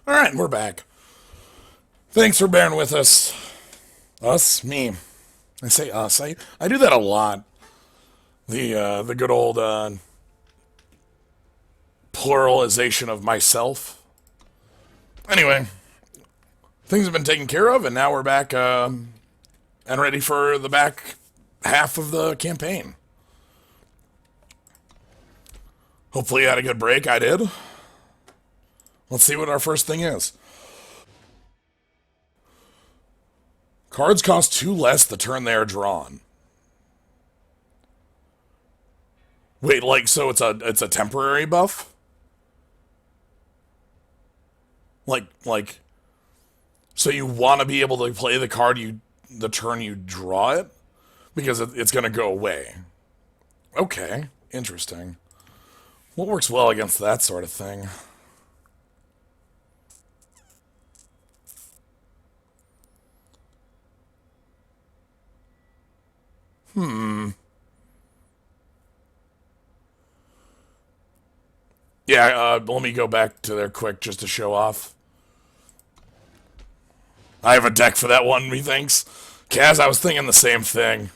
All right, we're back. Thanks for bearing with us. Us, me. I say us. I do that a lot. The good old pluralization of myself. Anyway, things have been taken care of, and now we're back and ready for the back half of the campaign. Hopefully, you had a good break. I did. Let's see what our first thing is. Cards cost 2 less the turn they are drawn. Wait, like so it's a temporary buff? Like so you want to be able to play the card the turn you draw it because it's going to go away. Okay, interesting. What works well against that sort of thing? Yeah, let me go back to there quick just to show off. I have a deck for that one, methinks. Kaz, I was thinking the same thing.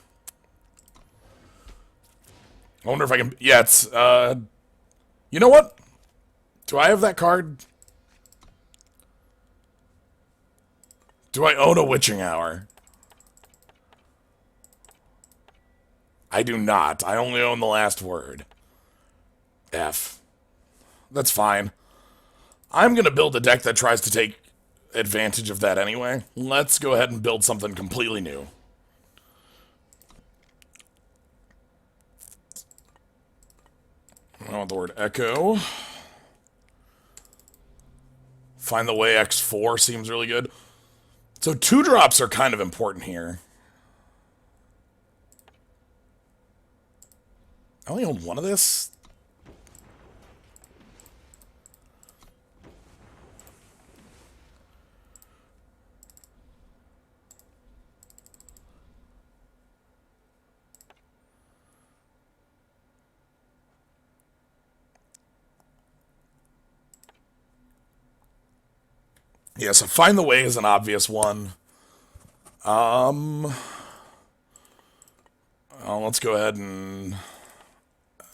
I wonder if I can. Yeah, it's. You know what? Do I have that card? Do I own a Witching Hour? I do not. I only own the last word. F. That's fine. I'm going to build a deck that tries to take advantage of that anyway. Let's go ahead and build something completely new. I want the word echo. Find the way X4 seems really good. So 2-drops are kind of important here. I only own one of this. Yeah, so find the way is an obvious one. Let's go ahead and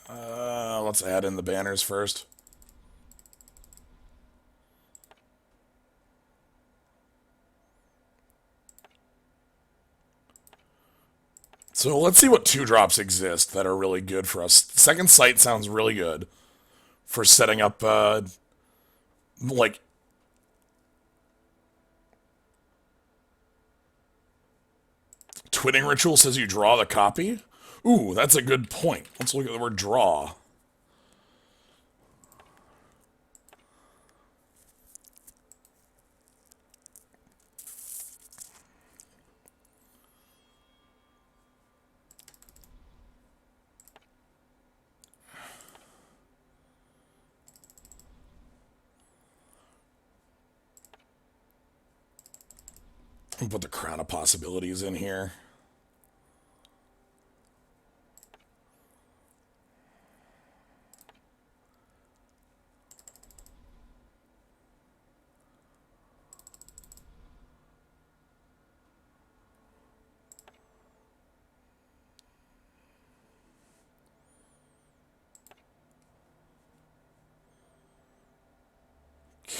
let's add in the banners first. So let's see what 2-drops exist that are really good for us. Second Sight sounds really good for setting up like Twinning Ritual says you draw the copy. Ooh, that's a good point. Let's look at the word draw. I'll put the Crown of Possibilities in here.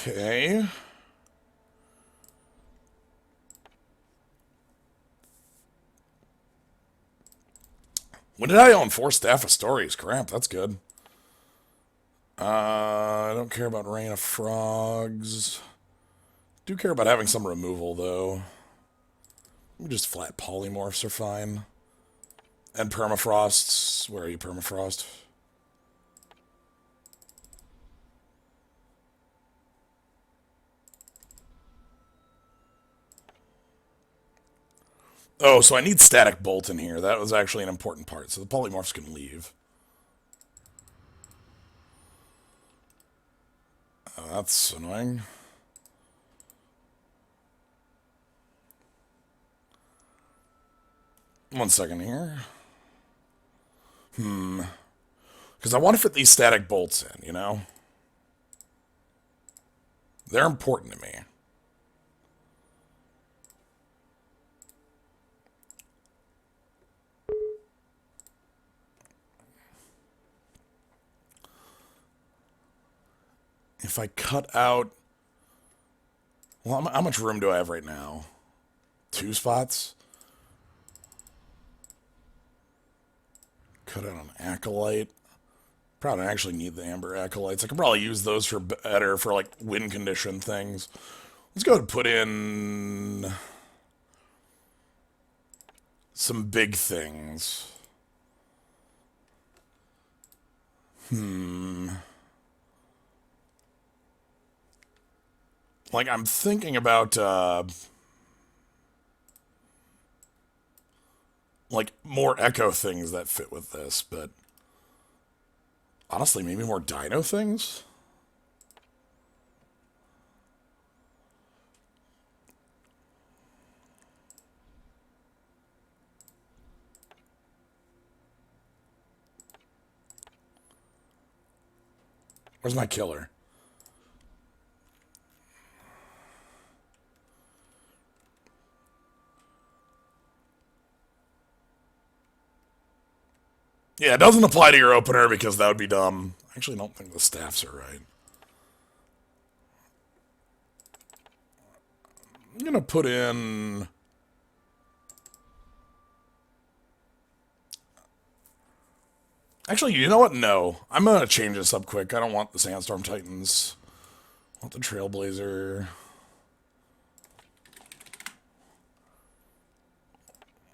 Okay. When did I own 4 Staff of Stories? Crap, that's good. I don't care about Rain of Frogs. Do care about having some removal, though. Just flat polymorphs are fine. And permafrosts. Where are you, permafrost? Oh, so I need Static Bolt in here. That was actually an important part. So the polymorphs can leave. That's annoying. One second here. Because I want to fit these Static Bolts in, you know? They're important to me. If I cut out... Well, how much room do I have right now? 2 spots? Cut out an acolyte. Probably don't actually need the amber acolytes. I could probably use those for better, for like win condition things. Let's go ahead and put in some big things. Like, I'm thinking about, like, more echo things that fit with this, but honestly, maybe more dino things? Where's my killer? Yeah, it doesn't apply to your opener because that would be dumb. I actually don't think the staffs are right. I'm gonna put in... Actually, you know what? No. I'm gonna change this up quick. I don't want the Sandstorm Titans. I want the Trailblazer.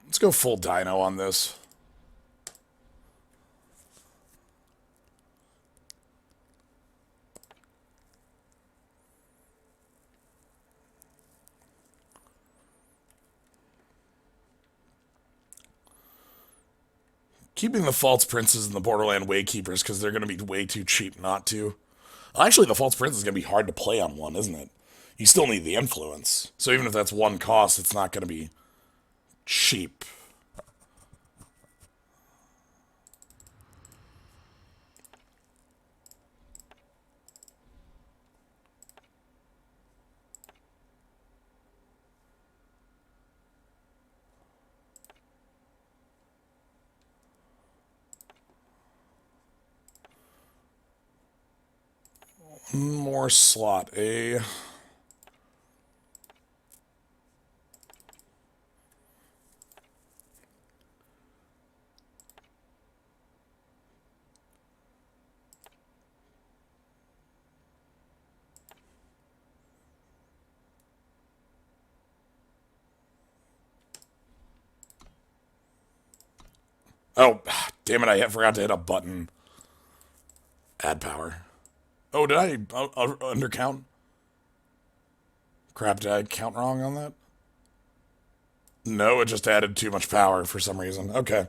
Let's go full dino on this. Keeping the False Princes and the Borderland Waykeepers because they're going to be way too cheap not to. Actually, the False Prince is going to be hard to play on one, isn't it? You still need the influence. So even if that's one cost, it's not going to be cheap. One more slot, eh? Oh, damn it, I forgot to hit a button. Add power. Oh, did I undercount? Crap, did I count wrong on that? No, it just added too much power for some reason. Okay.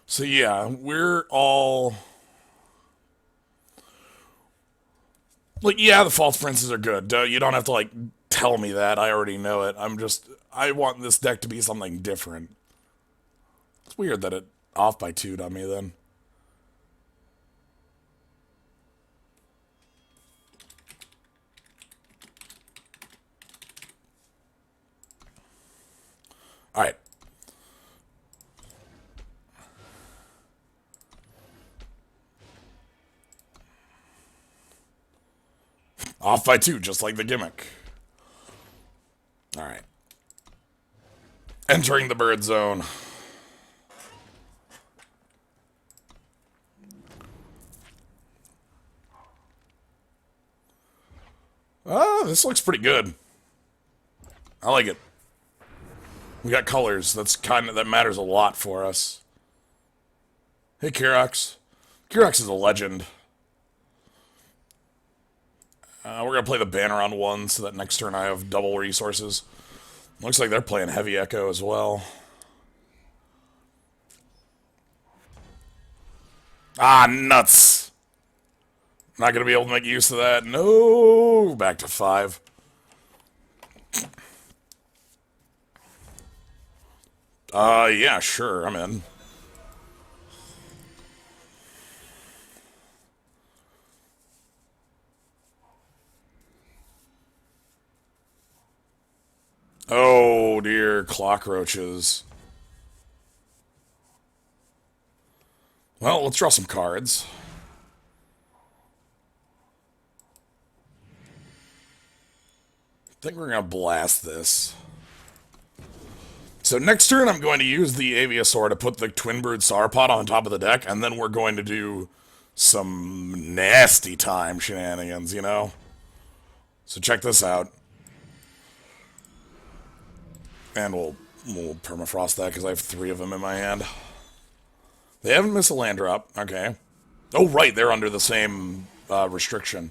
So yeah, we're all... Like, yeah, the False Princes are good. You don't have to, like, tell me that. I already know it. I want this deck to be something different. It's weird that it off by 2'd on me then. Alright. Off by 2, just like the gimmick. Alright. Entering the bird zone. This looks pretty good. I like it. We got colors. That matters a lot for us. Hey, Kirox. Kirox is a legend. We're gonna play the banner on 1 so that next turn I have double resources. Looks like they're playing Heavy Echo as well. Ah, nuts. Not gonna be able to make use of that. No. Back to 5. Yeah, sure. I'm in. Oh, dear. Cockroaches. Well, let's draw some cards. I think we're gonna blast this. So next turn, I'm going to use the Aviasaur to put the Twin Brood Sauropod on top of the deck, and then we're going to do some nasty time shenanigans, you know? So check this out. And we'll permafrost that because I have 3 of them in my hand. They haven't missed a land drop. Okay. Oh, right, they're under the same restriction.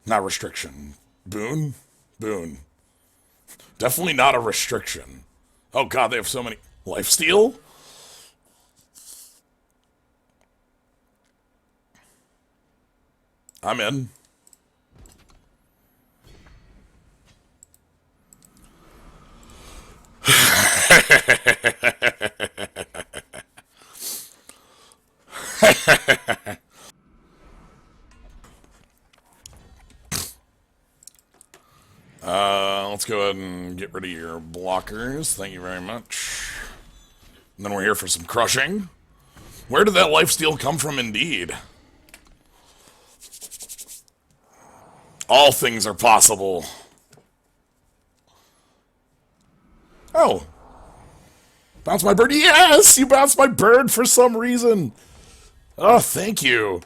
Not restriction. Boon? Boon. Definitely not a restriction. Oh god, they have so many. Lifesteal? I'm in. Let's go ahead and get rid of your blockers. Thank you very much. And then we're here for some crushing. Where did that lifesteal come from indeed? All things are possible. Oh. Bounce my bird. Yes! You bounced my bird for some reason. Oh, thank you.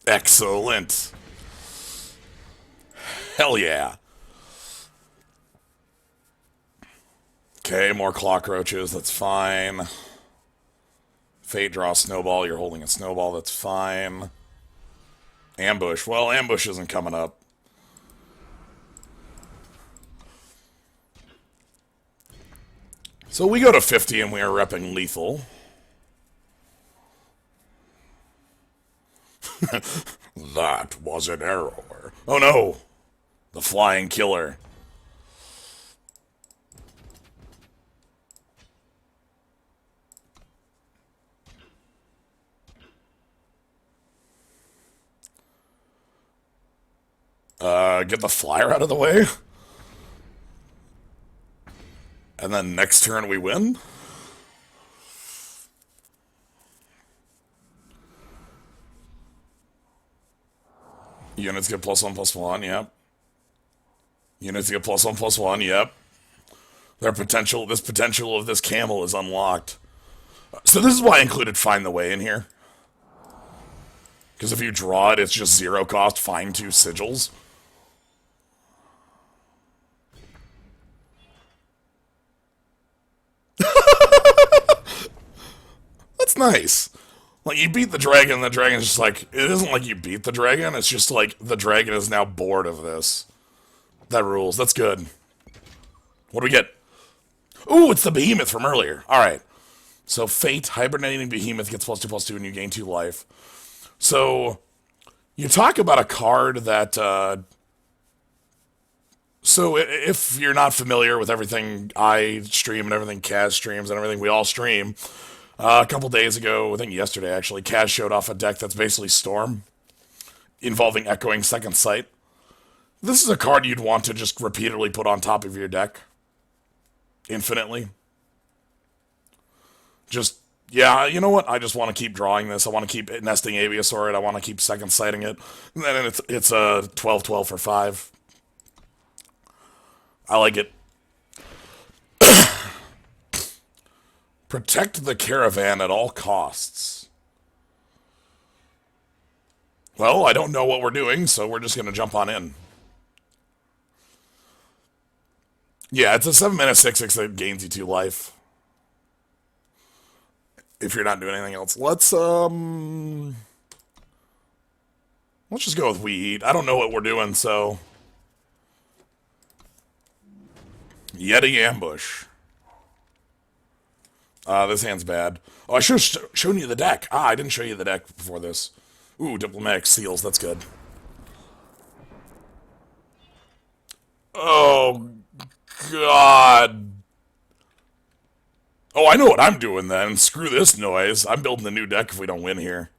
Excellent. Hell yeah. Okay, more cockroaches. That's fine. Fate, draw a snowball. You're holding a snowball. That's fine. Ambush. Well, ambush isn't coming up. So we go to 50 and we are repping lethal. That was an error. Oh no! The flying killer. Get the flyer out of the way. And then next turn we win? Units get +1/+1, yep. Units get +1/+1, yep. This potential of this camel is unlocked. So this is why I included Find the Way in here. Because if you draw it, it's just 0 cost, find 2 sigils. That's nice. Like, you beat the dragon's just like, it isn't like you beat the dragon, it's just like, the dragon is now bored of this. That rules, that's good. What do we get? Ooh, it's the behemoth from earlier. Alright. So, Fate, hibernating behemoth gets +2/+2 and you gain 2 life. So, you talk about a card that, so if you're not familiar with everything I stream and everything Kaz streams and everything we all stream, a couple days ago, I think yesterday actually, Kaz showed off a deck that's basically Storm, involving Echoing Second Sight. This is a card you'd want to just repeatedly put on top of your deck. Infinitely. Just, yeah, you know what? I just want to keep drawing this. I want to keep nesting Aviasaur it. I want to keep second sighting it. And then it's a 12/12 for 5. I like it. Protect the caravan at all costs. Well, I don't know what we're doing, so we're just going to jump on in. Yeah, it's a 7-mana 6/6 that gains you 2 life. If you're not doing anything else. Let's just go with We Eat. I don't know what we're doing, so... Yeti ambush. This hand's bad. Oh, I should have shown you the deck. I didn't show you the deck before this. Ooh, diplomatic seals. That's good. Oh, God. Oh, I know what I'm doing then. Screw this noise. I'm building a new deck if we don't win here.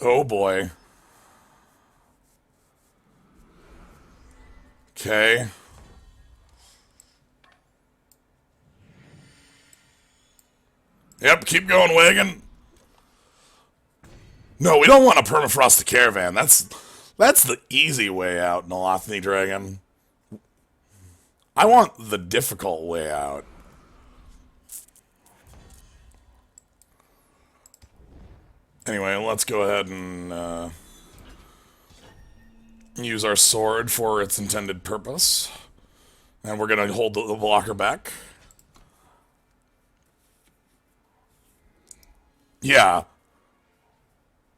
Oh, boy. Okay. Yep, keep going, wagon. No, we don't want to permafrost the caravan. That's the easy way out, Nolothny Dragon. I want the difficult way out. Anyway, let's go ahead and use our sword for its intended purpose. And we're going to hold the blocker back. Yeah.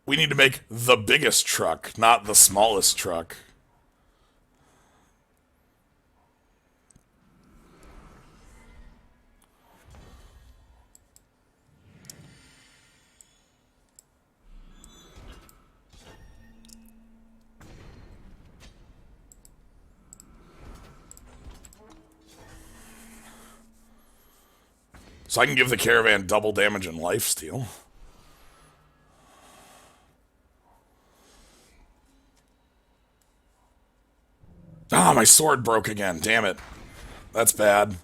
We need to make the biggest truck, not the smallest truck. So I can give the caravan double damage and lifesteal. Ah, my sword broke again. Damn it. That's bad.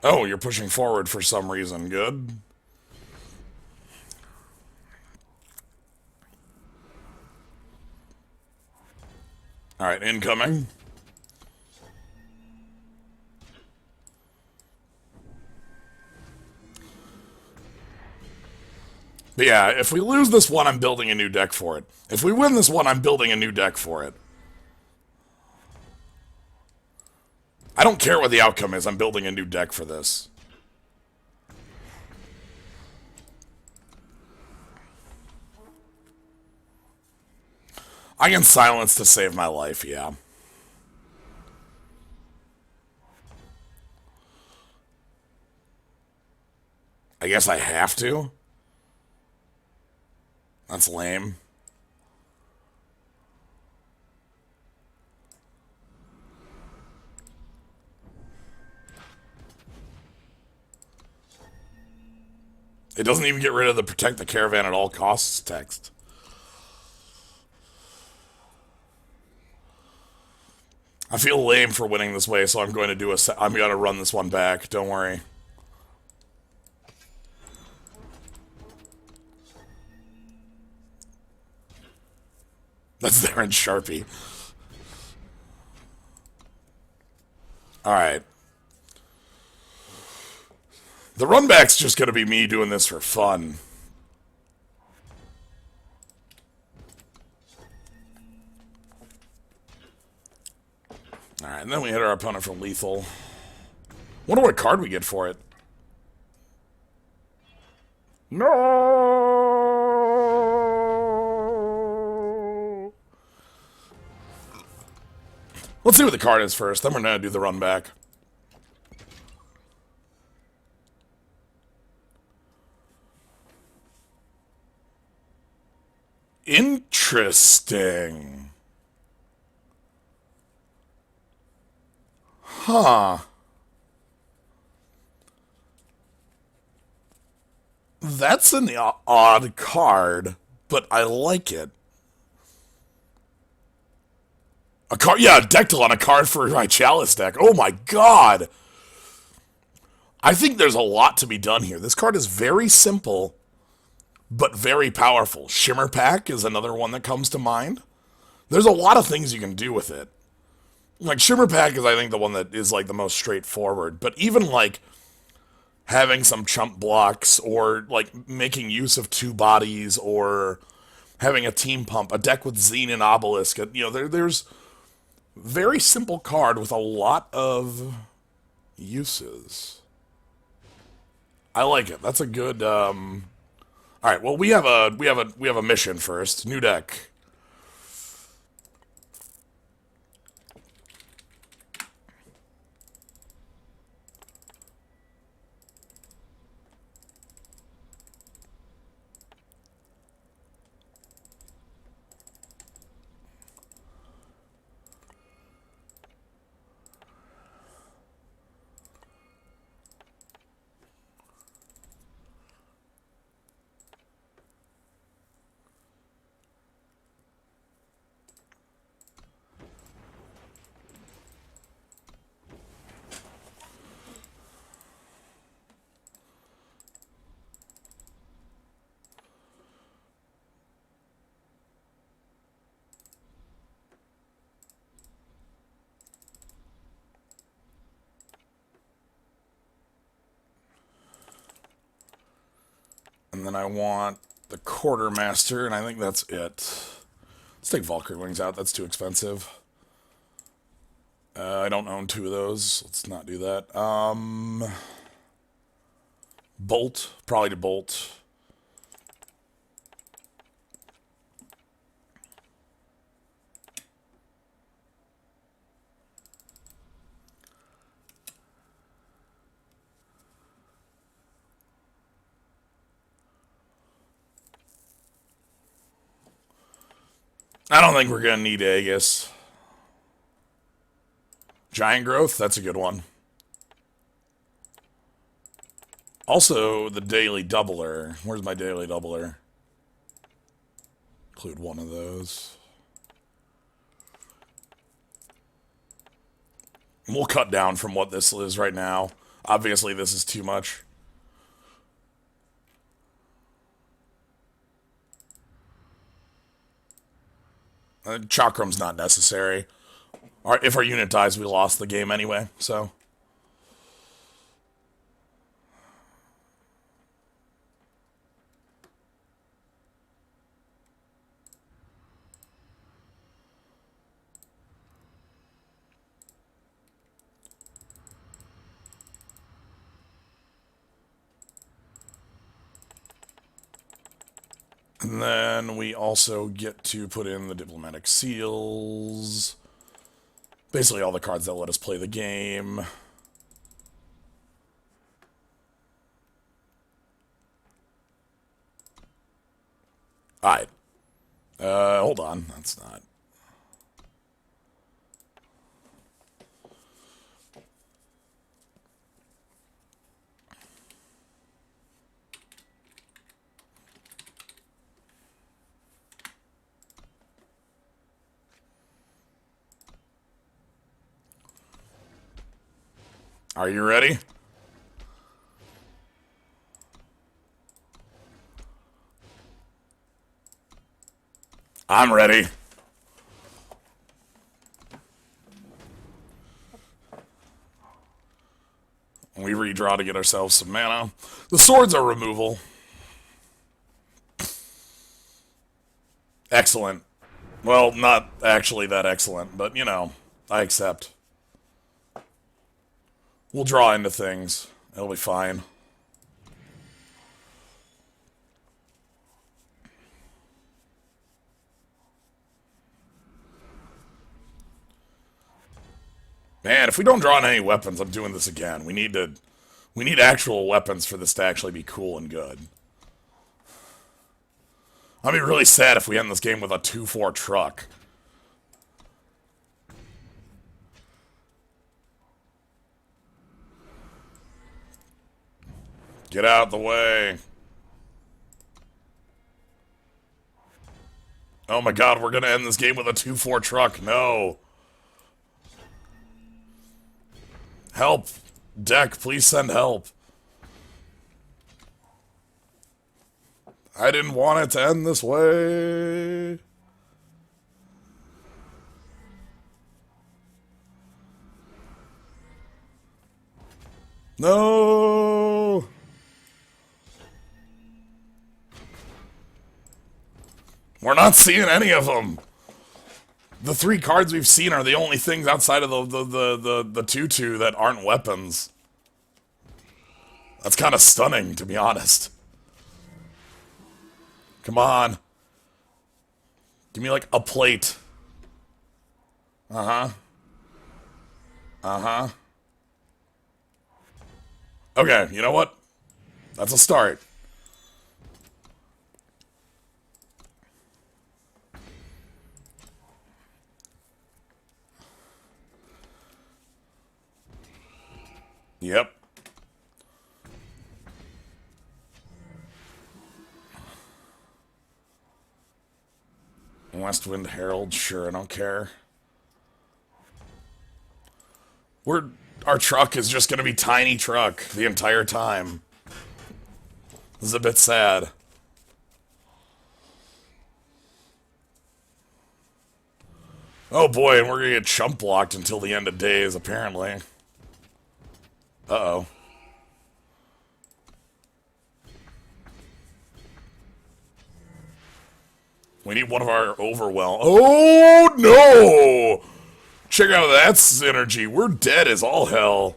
Oh, you're pushing forward for some reason. Good. Alright, incoming. But yeah, if we lose this one, I'm building a new deck for it. If we win this one, I'm building a new deck for it. I don't care what the outcome is, I'm building a new deck for this. I can silence to save my life, yeah. I guess I have to? That's lame. It doesn't even get rid of the protect the caravan at all costs text. I feel lame for winning this way, so I'm going to do I'm going to run this one back. Don't worry. That's there in Sharpie. Alright. The run back's just going to be me doing this for fun. Alright, and then we hit our opponent for lethal. Wonder what card we get for it. No! Let's see what the card is first, then we're going to do the run back. Interesting. Huh. That's an odd card, but I like it. A card, yeah, Dectalon, a card for my Chalice deck. Oh my god! I think there's a lot to be done here. This card is very simple, but very powerful. Shimmer Pack is another one that comes to mind. There's a lot of things you can do with it. Like, Shimmer Pack is, I think, the one that is, like, the most straightforward. But even, like, having some chump blocks, or, like, making use of two bodies, or having a team pump, a deck with Zine and Obelisk, you know, there's very simple card with a lot of uses. I like it. That's a good All right. Well, we have a mission first. New deck. And then I want the quartermaster, and I think that's it. Let's take Valkyrie Wings out. That's too expensive. I don't own two of those. Let's not do that. Bolt. Probably to Bolt. I don't think we're going to need Aegis. Giant Growth, that's a good one. Also, the Daily Doubler. Where's my Daily Doubler? Include one of those. We'll cut down from what this is right now. Obviously, this is too much. Chakram's not necessary. If our unit dies, we lost the game anyway, so. And then we also get to put in the diplomatic seals. Basically all the cards that let us play the game. Alright. Hold on. That's not... Are you ready? I'm ready. We redraw to get ourselves some mana. The swords are removal. Excellent. Well, not actually that excellent, but, you know, I accept. We'll draw into things. It'll be fine. Man, if we don't draw in any weapons, I'm doing this again. We need actual weapons for this to actually be cool and good. I'd be really sad if we end this game with a 2-4 truck. Get out of the way. Oh my god, we're gonna end this game with a 2-4 truck. No. Help. Deck, please send help. I didn't want it to end this way. No. We're not seeing any of them. The 3 cards we've seen are the only things outside of the 2-2 that aren't weapons. That's kind of stunning, to be honest. Come on. Give me like a plate. Uh-huh. Uh-huh. Okay, you know what? That's a start. Yep. Westwind Herald, sure, I don't care. Our truck is just gonna be tiny truck the entire time. This is a bit sad. Oh boy, and we're gonna get chump blocked until the end of days, apparently. Uh-oh. We need one of our overwhelm. Oh no! Check out that synergy. We're dead as all hell.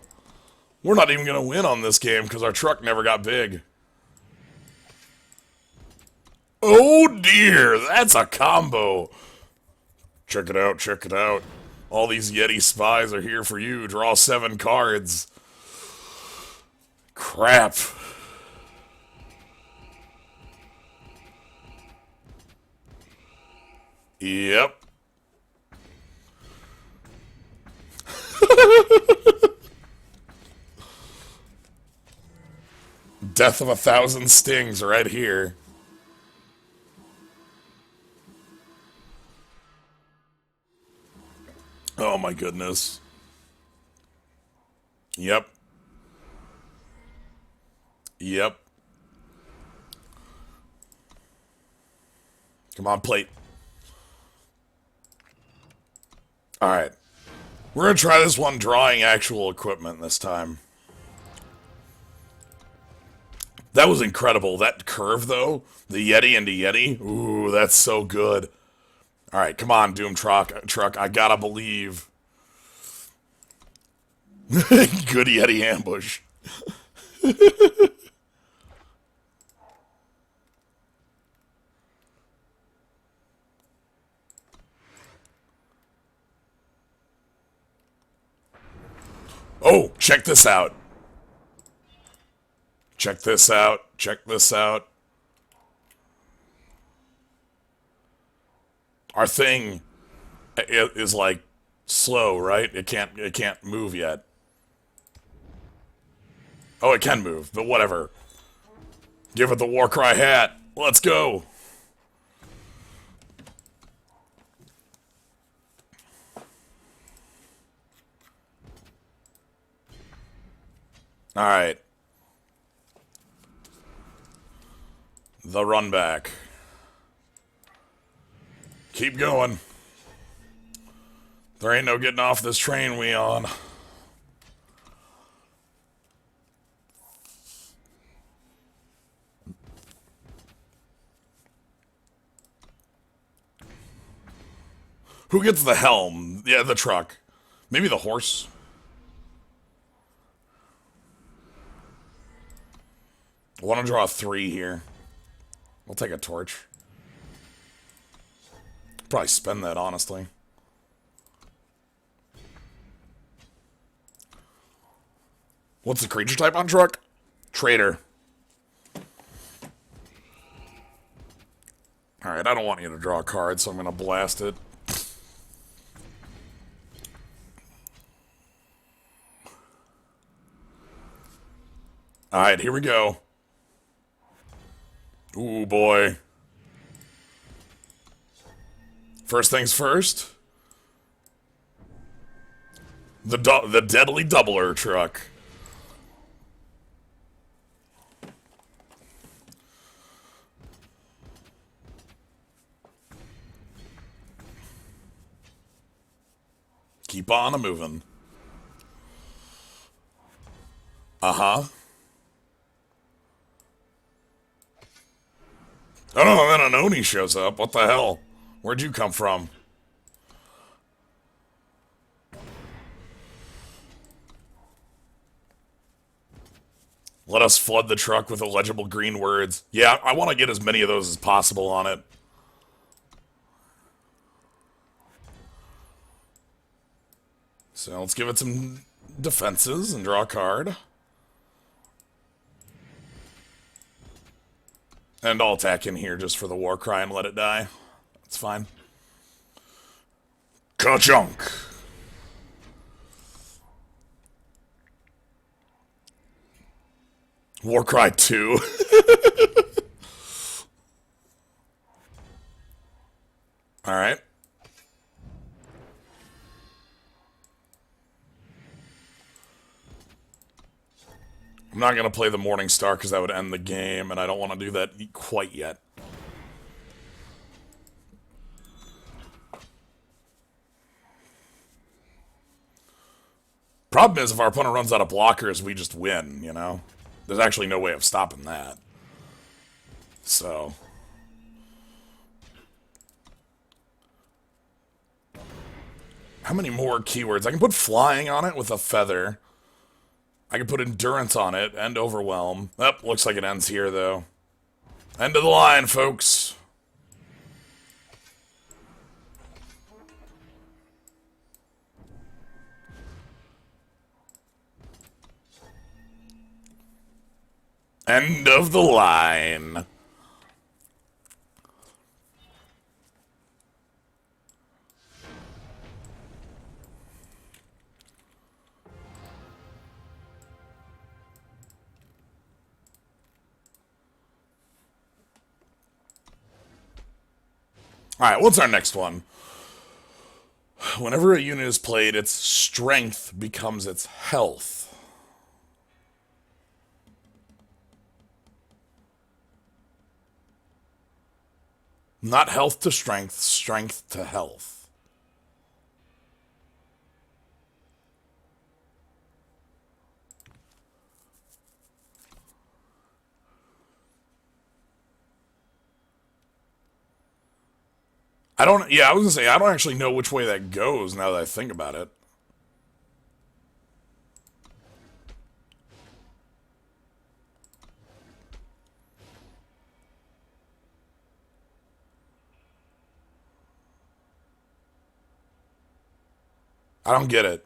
We're not even gonna win on this game because our truck never got big. Oh dear, that's a combo. Check it out, check it out. All these Yeti spies are here for you. Draw 7 cards. Crap. Yep. Death of 1,000 stings right here. Oh my goodness. Yep. Yep. Come on, plate. Alright. We're gonna try this one drawing actual equipment this time. That was incredible. That curve, though. The Yeti into Yeti. Ooh, that's so good. Alright, come on, Doom Truck. I gotta believe. Good Yeti ambush. Oh, check this out. Check this out. Check this out. Our thing is like slow, right? It can't move yet. Oh, it can move, but whatever. Give it the Warcry hat. Let's go. All right. The run back. Keep going. There ain't no getting off this train we on. Who gets the helm? Yeah, the truck. Maybe the horse. I want to draw a 3 here. We'll take a torch. Probably spend that, honestly. What's the creature type on truck? Traitor. Alright, I don't want you to draw a card, so I'm going to blast it. Alright, here we go. Ooh, boy. First things first. The deadly doubler truck. Keep on a-moving. Uh-huh. Oh no, then an Oni shows up. What the hell? Where'd you come from? Let us flood the truck with illegible green words. Yeah, I want to get as many of those as possible on it. So let's give it some defenses and draw a card. And I'll attack in here just for the war cry and let it die. That's fine. Ka-chunk! Warcry 2. Alright. I'm not going to play the Morning Star because that would end the game, and I don't want to do that quite yet. Problem is, if our opponent runs out of blockers, we just win, you know? There's actually no way of stopping that. So... how many more keywords? I can put flying on it with a feather. I can put endurance on it and overwhelm. Oh, looks like it ends here, though. End of the line, folks. End of the line. Alright, what's our next one? Whenever a unit is played, its strength becomes its health. Not health to strength, strength to health. I was gonna say, I don't actually know which way that goes now that I think about it. I don't get it.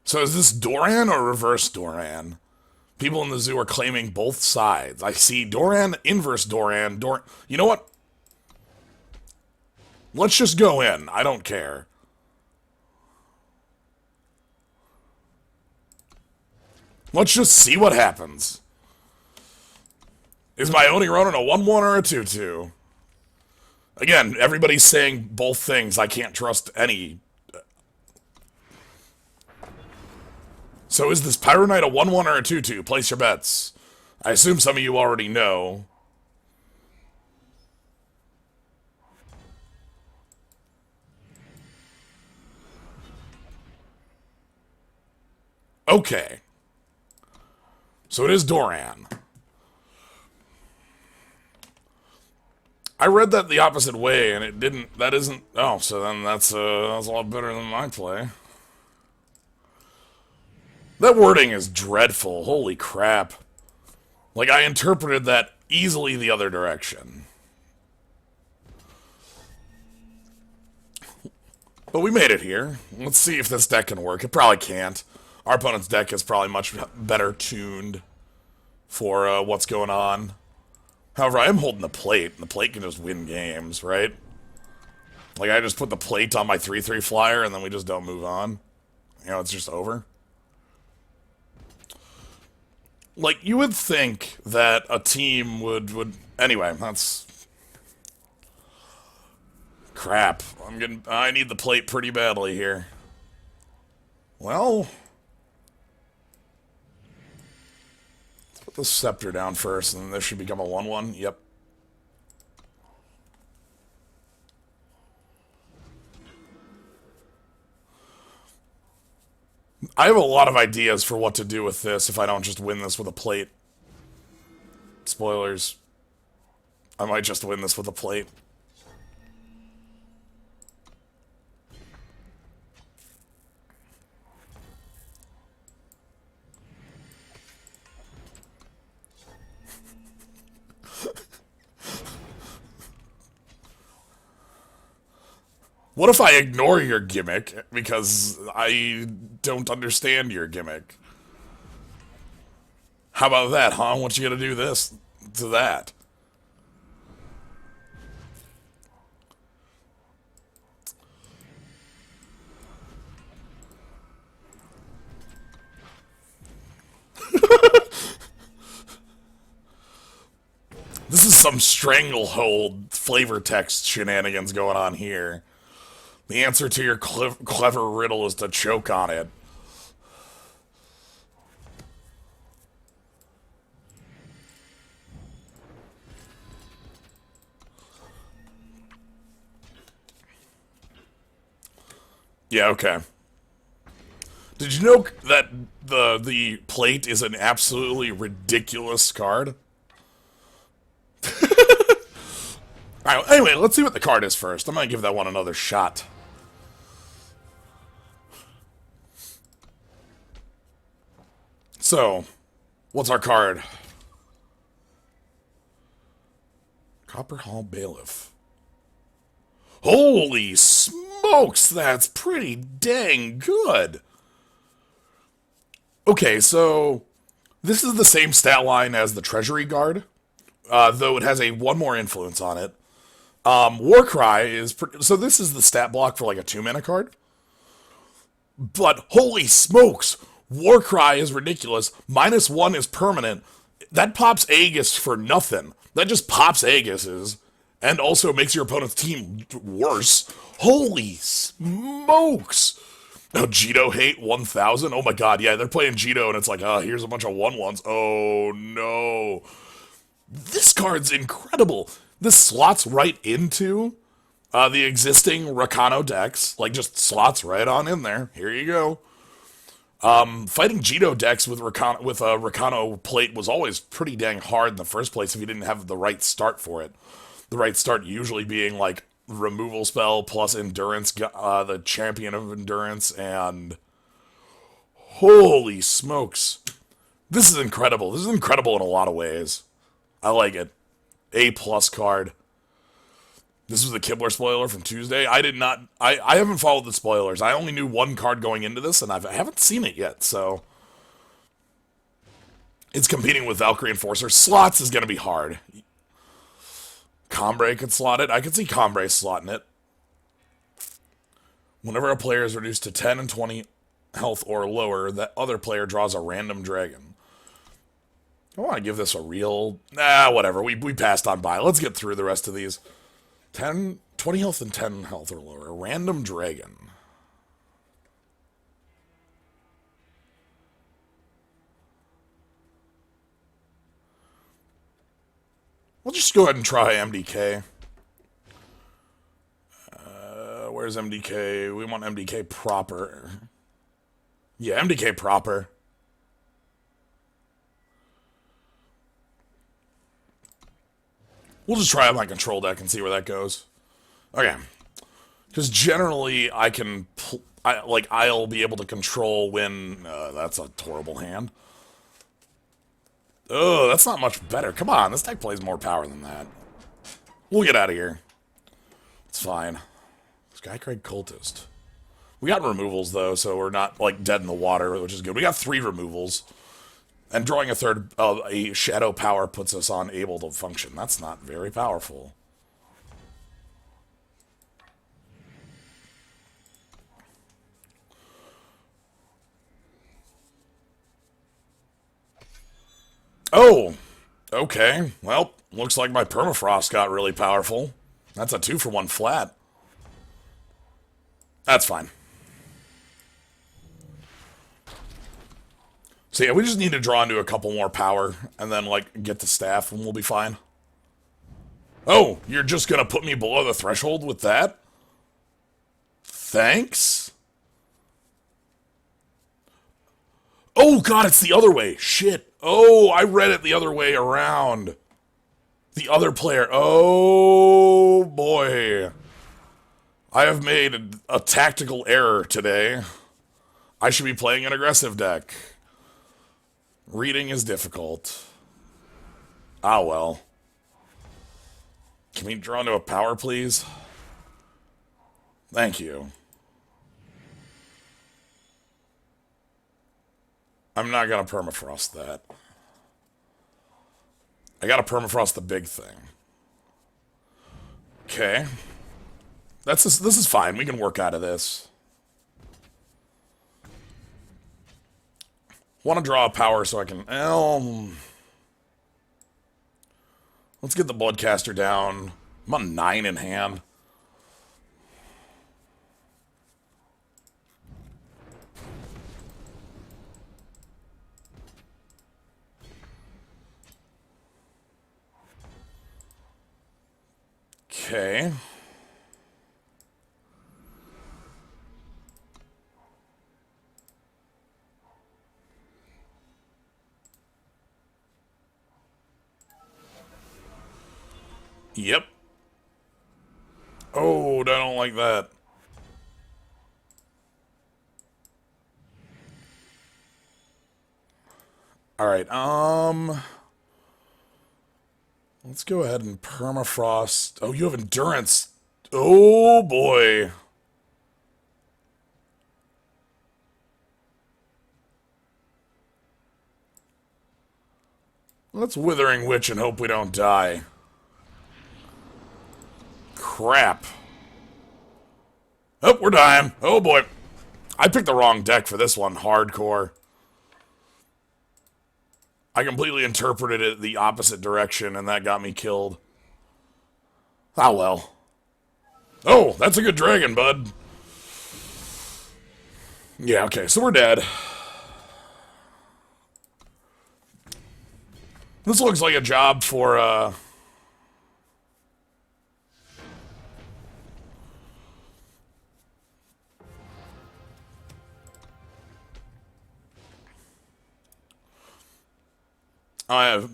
So is this Doran or reverse Doran? People in the zoo are claiming both sides. I see Doran, inverse Doran, You know what? Let's just go in. I don't care. Let's just see what happens. Is my Oni Ronin a 1-1 or a 2-2? Again, everybody's saying both things. I can't trust any. So is this Pyro Knight a 1-1 or a 2-2? Place your bets. I assume some of you already know. Okay. So it is Doran. I read that the opposite way, and it didn't... That isn't... Oh, so then that's a lot better than my play. That wording is dreadful. Holy crap. Like, I interpreted that easily the other direction. But we made it here. Let's see if this deck can work. It probably can't. Our opponent's deck is probably much better tuned for what's going on. However, I am holding the plate, and the plate can just win games, right? Like, I just put the plate on my 3-3 flyer, and then we just don't move on. You know, it's just over. Like, you would think that a team would... Anyway, that's... Crap. I need the plate pretty badly here. Well... let's put the scepter down first, and then this should become a 1-1. Yep. I have a lot of ideas for what to do with this if I don't just win this with a plate. Spoilers. I might just win this with a plate. What if I ignore your gimmick because I don't understand your gimmick? How about that, huh? What you gonna do this to that? This is some stranglehold flavor text shenanigans going on here. The answer to your clever riddle is to choke on it. Yeah, okay. Did you know that the plate is an absolutely ridiculous card? Alright, anyway, let's see what the card is first. I'm gonna give that one another shot. So, what's our card? Copper Hall Bailiff. Holy smokes, that's pretty dang good. Okay, so this is the same stat line as the Treasury Guard, though it has a one more influence on it. Warcry is so this is the stat block for like a 2-mana card. But holy smokes, Warcry is ridiculous. -1 is permanent. That pops Aegis for nothing. That just pops Aegises and also makes your opponent's team worse. Holy smokes! Oh, Jito hate 1000? Oh my god, yeah, they're playing Jito and it's like, oh, here's a bunch of 1/1s. Oh no. This card's incredible. This slots right into the existing Rakano decks. Like, just slots right on in there. Here you go. Fighting Jito decks with a Rakano plate was always pretty dang hard in the first place if you didn't have the right start for it. The right start usually being like removal spell plus endurance, the champion of endurance, and holy smokes. This is incredible. This is incredible in a lot of ways. I like it. A+ card. This was the Kibler spoiler from Tuesday. I haven't followed the spoilers. I only knew one card going into this, and I haven't seen it yet, so. It's competing with Valkyrie Enforcer. Slots is going to be hard. Combray could slot it. I could see Combray slotting it. Whenever a player is reduced to 10 and 20 health or lower, that other player draws a random dragon. I want to give this a real... Nah, whatever. We passed on by. Let's get through the rest of these. 20 health and 10 health or lower. Random dragon. We'll just go ahead and try MDK. Where's MDK? We want MDK proper. Yeah, MDK proper. We'll just try out my control deck and see where that goes. Okay. Because generally, I'll be able to control when... that's a horrible hand. Oh, that's not much better. Come on, this deck plays more power than that. We'll get out of here. It's fine. Skycrag Cultist. We got removals, though, so we're not, like, dead in the water, which is good. We got 3 removals. And drawing a shadow power puts us on able to function. That's not very powerful. Oh, okay. Well, looks like my Permafrost got really powerful. That's a 2-for-1 flat. That's fine. So yeah, we just need to draw into a couple more power and then, like, get the staff and we'll be fine. Oh, you're just gonna put me below the threshold with that? Thanks? Oh god, it's the other way. Shit. Oh, I read it the other way around. The other player. Oh, boy. I have made a tactical error today. I should be playing an aggressive deck. Reading is difficult. Ah, well. Can we draw into a power, please? Thank you. I'm not gonna permafrost that. I gotta permafrost the big thing. Okay. This is fine. We can work out of this. Want to draw a power so I can... let's get the Bloodcaster down. I'm on 9 in hand. Okay. Yep. Oh, I don't like that. Alright, let's go ahead and permafrost. Oh, you have endurance. Oh, boy. Let's Withering Witch and hope we don't die. Crap. Oh, we're dying. Oh, boy. I picked the wrong deck for this one. Hardcore. I completely interpreted it the opposite direction, and that got me killed. Ah, well. Oh, that's a good dragon, bud. Yeah, okay, so we're dead. This looks like a job for, I have...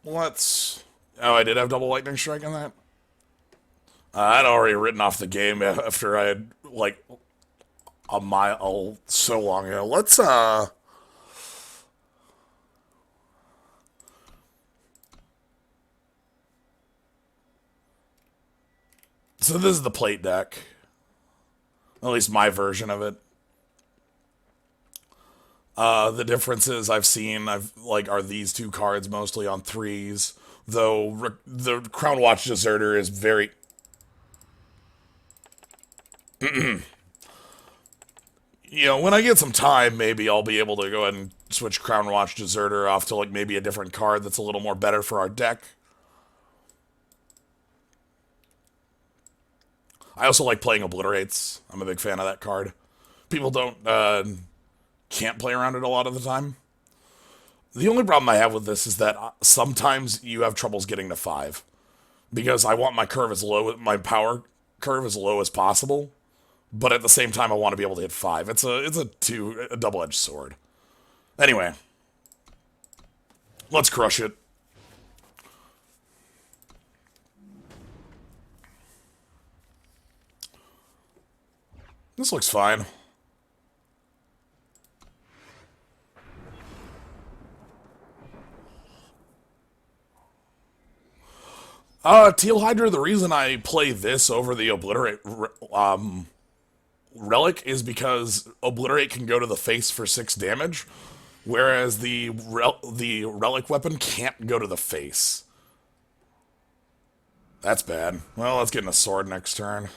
Let's... Oh, I did have double lightning strike on that? I'd already written off the game after I had, like, a mile so long ago. Let's, So this is the plate deck. At least my version of it. The differences I've seen, are these two cards mostly on 3s. Though, the Crown Watch Deserter is very... You know, when I get some time, maybe I'll be able to go ahead and switch Crown Watch Deserter off to, like, maybe a different card that's a little more better for our deck. I also like playing Obliterates. I'm a big fan of that card. People can't play around it a lot of the time. The only problem I have with this is that sometimes you have troubles getting to 5. Because I want my my power curve as low as possible. But at the same time, I want to be able to hit 5. It's a double-edged sword. Anyway. Let's crush it. This looks fine. Teal Hydra, the reason I play this over the Obliterate Relic is because Obliterate can go to the face for 6 damage, whereas the Relic weapon can't go to the face. That's bad. Well, let's get in a sword next turn.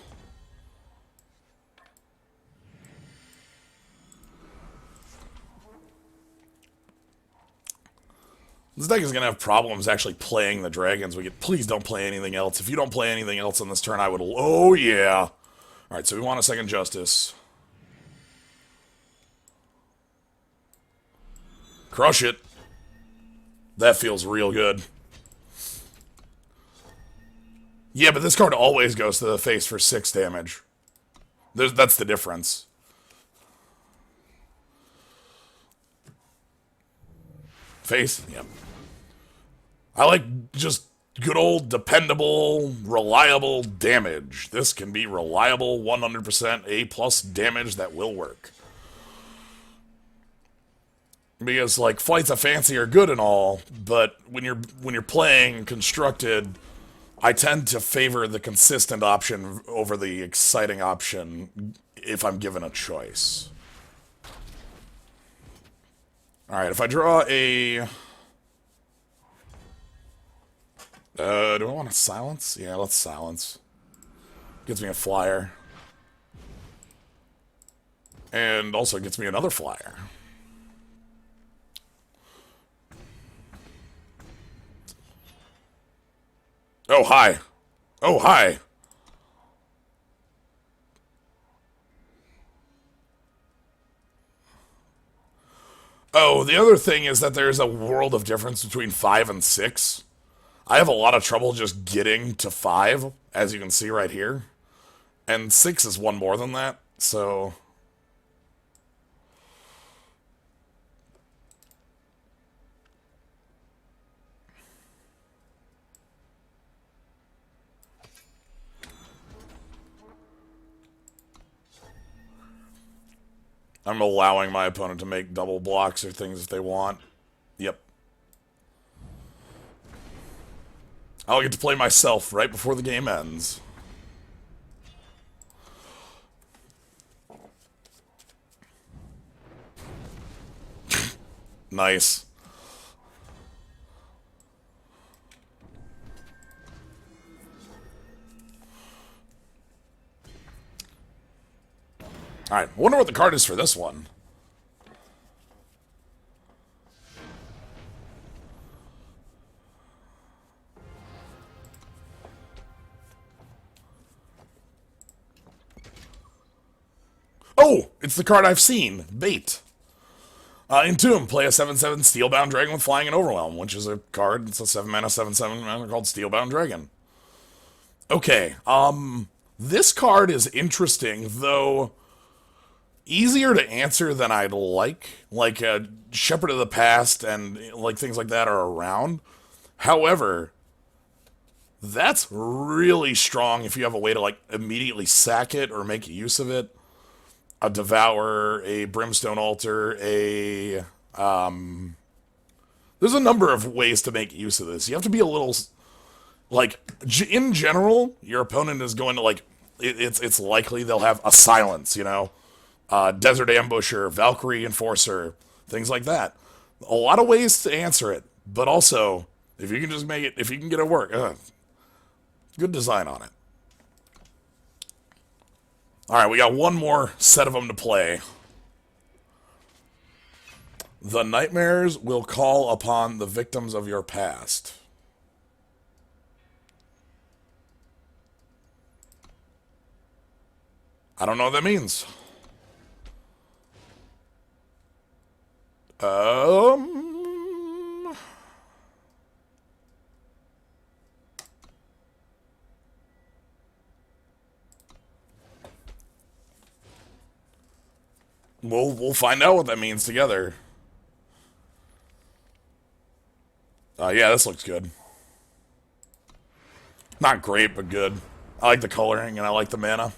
This deck is going to have problems actually playing the dragons. Please don't play anything else. If you don't play anything else on this turn, I would... Oh, yeah. Alright, so we want a second Justice. Crush it. That feels real good. Yeah, but this card always goes to the face for 6 damage. That's the difference. Face? Yep. I like just good old, dependable, reliable damage. This can be reliable, 100% A+ damage that will work. Because, like, Flights of Fancy are good and all, but when you're playing Constructed, I tend to favor the consistent option over the exciting option if I'm given a choice. Alright, if I draw a... do I want to silence? Yeah, let's silence. Gives me a flyer. And also gets me another flyer. Oh, hi. Oh, hi. Oh, the other thing is that there's a world of difference between 5 and 6. I have a lot of trouble just getting to 5, as you can see right here. And 6 is one more than that, so... I'm allowing my opponent to make double blocks or things if they want. Yep. I'll get to play myself right before the game ends. Nice. Alright, wonder what the card is for this one. Oh! It's the card I've seen. Bait. Entomb, play a 7/7 Steelbound Dragon with Flying and Overwhelm, which is a card. It's a 7-mana, 7/7 mana called Steelbound Dragon. Okay, this card is interesting, though easier to answer than I'd like. Like, Shepherd of the Past and, like, things like that are around. However, that's really strong if you have a way to, like, immediately sack it or make use of it. A Devour, a Brimstone Altar, a... there's a number of ways to make use of this. You have to be a little... Like, in general, your opponent is going to, like... It's likely they'll have a Silence, you know? Desert Ambusher, Valkyrie Enforcer, things like that. A lot of ways to answer it, but also, if you can just make it... If you can get it work, good design on it. Alright, we got one more set of them to play. The nightmares will call upon the victims of your past. I don't know what that means. We'll find out what that means together. Yeah, this looks good. Not great, but good. I like the coloring and I like the mana.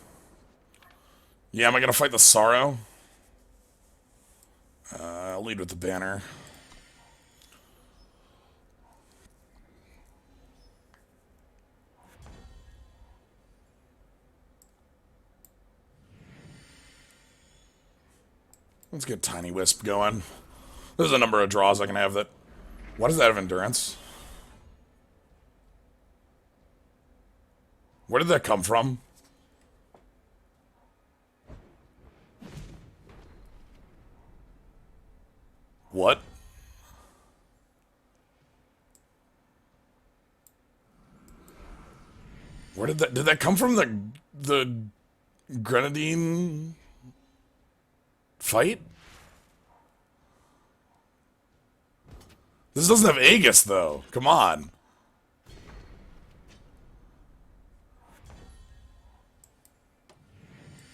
Yeah, am I gonna fight the Sorrow? I'll lead with the banner. Let's get Tiny Wisp going. There's a number of draws I can have that... What does that have endurance? Where did that come from? What? Where did that come from? The Grenadine fight? This doesn't have Aegis, though. Come on.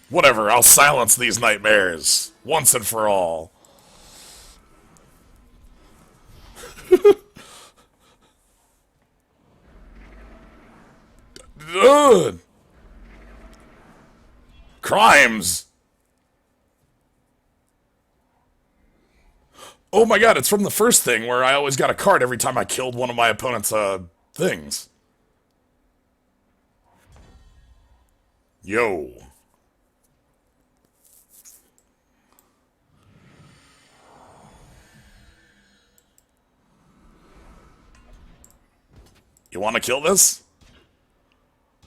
Whatever, I'll silence these nightmares. Once and for all. Ugh. Crimes. Oh my god, it's from the first thing where I always got a card every time I killed one of my opponent's, things. Yo. You want to kill this?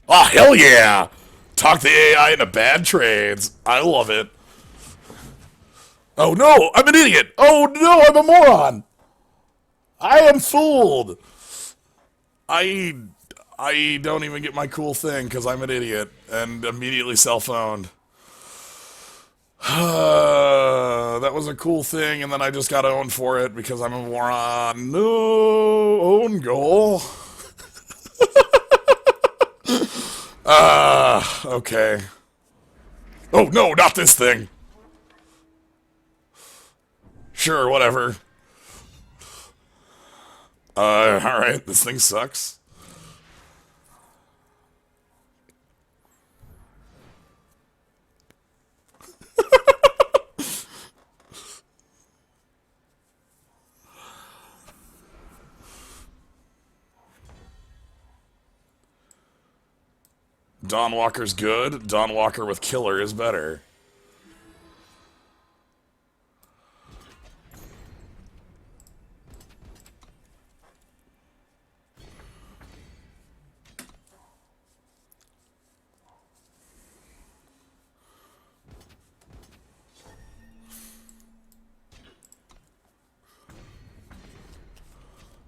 Oh, hell yeah! Talk the AI into bad trades. I love it. Oh no, I'm an idiot. Oh no, I'm a moron. I am fooled. I I don't even get my cool thing because I'm an idiot and immediately self-owned. That was a cool thing, and then I just got owned for it because I'm a moron. No own goal. Okay. Oh no, not this thing. Sure, whatever. Alright, this thing sucks. Dawn Walker's good. Dawn Walker with Killer is better.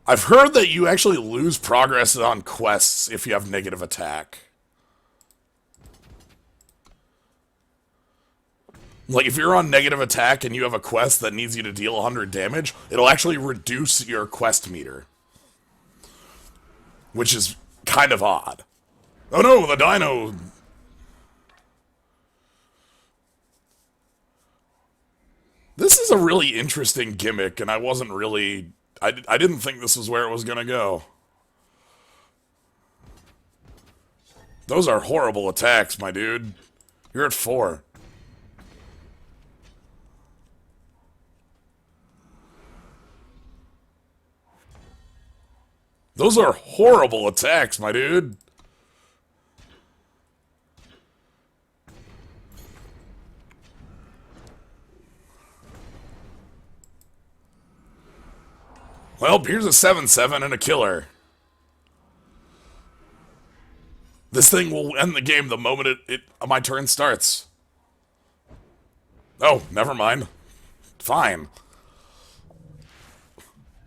I've heard that you actually lose progress on quests if you have negative attack. Like, if you're on negative attack and you have a quest that needs you to deal 100 damage, it'll actually reduce your quest meter. Which is kind of odd. Oh no, the dino... This is a really interesting gimmick, and I wasn't really... I didn't think this was where it was gonna go. Those are horrible attacks, my dude. You're at 4. Those are horrible attacks, my dude. Well, here's a 7-7 and a killer. This thing will end the game the moment my turn starts. Oh, never mind. Fine.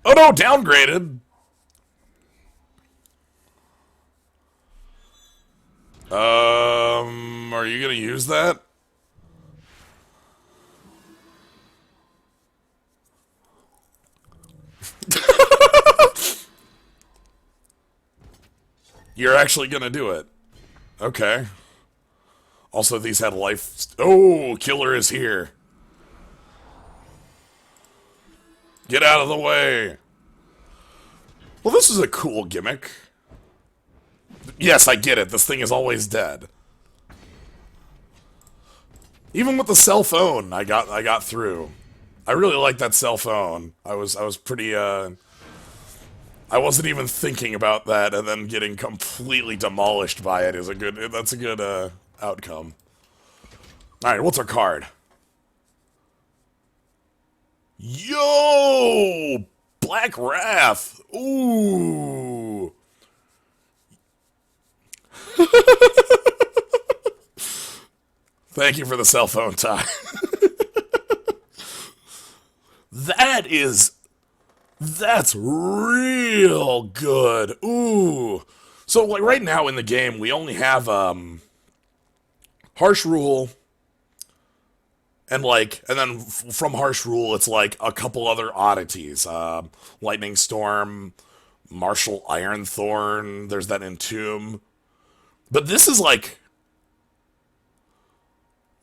Oh no, downgraded. Are you gonna use that? You're actually gonna do it. Okay. Also, these had life... Oh, killer is here. Get out of the way. Well, this is a cool gimmick. Yes, I get it. This thing is always dead. Even with the cell phone, I got through. I really like that cell phone. I was pretty I wasn't even thinking about that, and then getting completely demolished by it is a good. That's a good outcome. All right, what's our card? Yo, Black Wrath. Ooh. Thank you for the cell phone tie. That's real good. Ooh. So like right now in the game we only have Harsh Rule and then from Harsh Rule it's like a couple other oddities. Lightning Storm, Martial Ironthorn, there's that Entomb. But this is like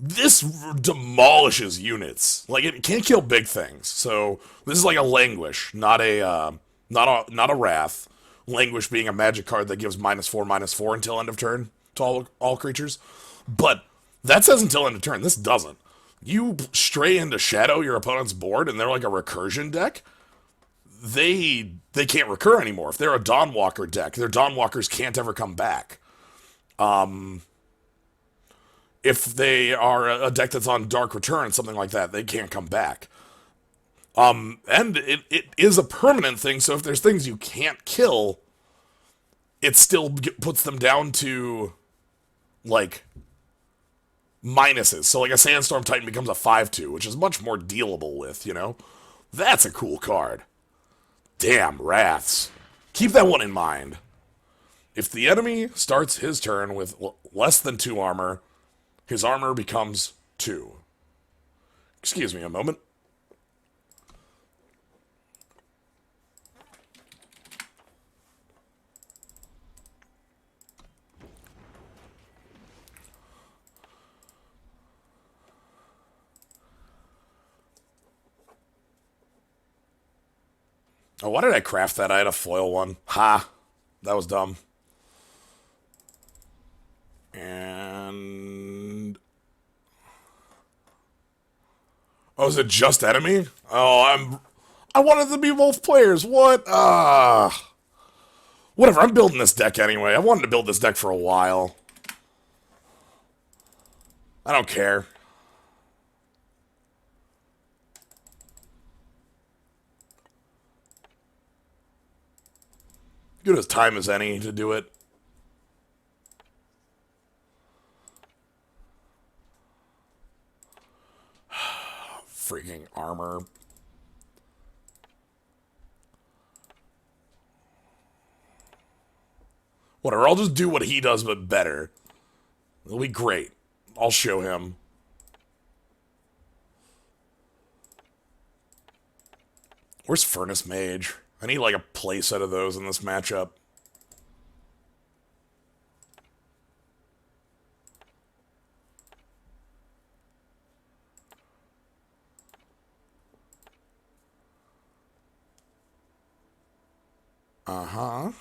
this demolishes units. Like it can't kill big things. So this is like a Languish, not a Wrath. Languish being a magic card that gives -4/-4 until end of turn to all creatures. But that says until end of turn. This doesn't. You stray into shadow your opponent's board and they're like a recursion deck. They can't recur anymore. If they're a Dawnwalker deck, their Dawnwalkers can't ever come back. If they are a deck that's on Dark Return, something like that, they can't come back. And it is a permanent thing, so if there's things you can't kill, it still puts them down to, like, minuses. So, like, a Sandstorm Titan becomes a 5/2, which is much more dealable with, you know? That's a cool card. Damn, Wraths. Keep that one in mind. If the enemy starts his turn with less than 2 armor, his armor becomes 2. Excuse me a moment. Oh, why did I craft that? I had a foil one. Ha! That was dumb. And... oh, is it just enemy? Oh, I wanted to be both players. What? Whatever, I'm building this deck anyway. I wanted to build this deck for a while. I don't care. Good as time as any to do it. Freaking armor. Whatever, I'll just do what he does, but better. It'll be great. I'll show him. Where's Furnace Mage? I need like a playset of those in this matchup. Uh-huh.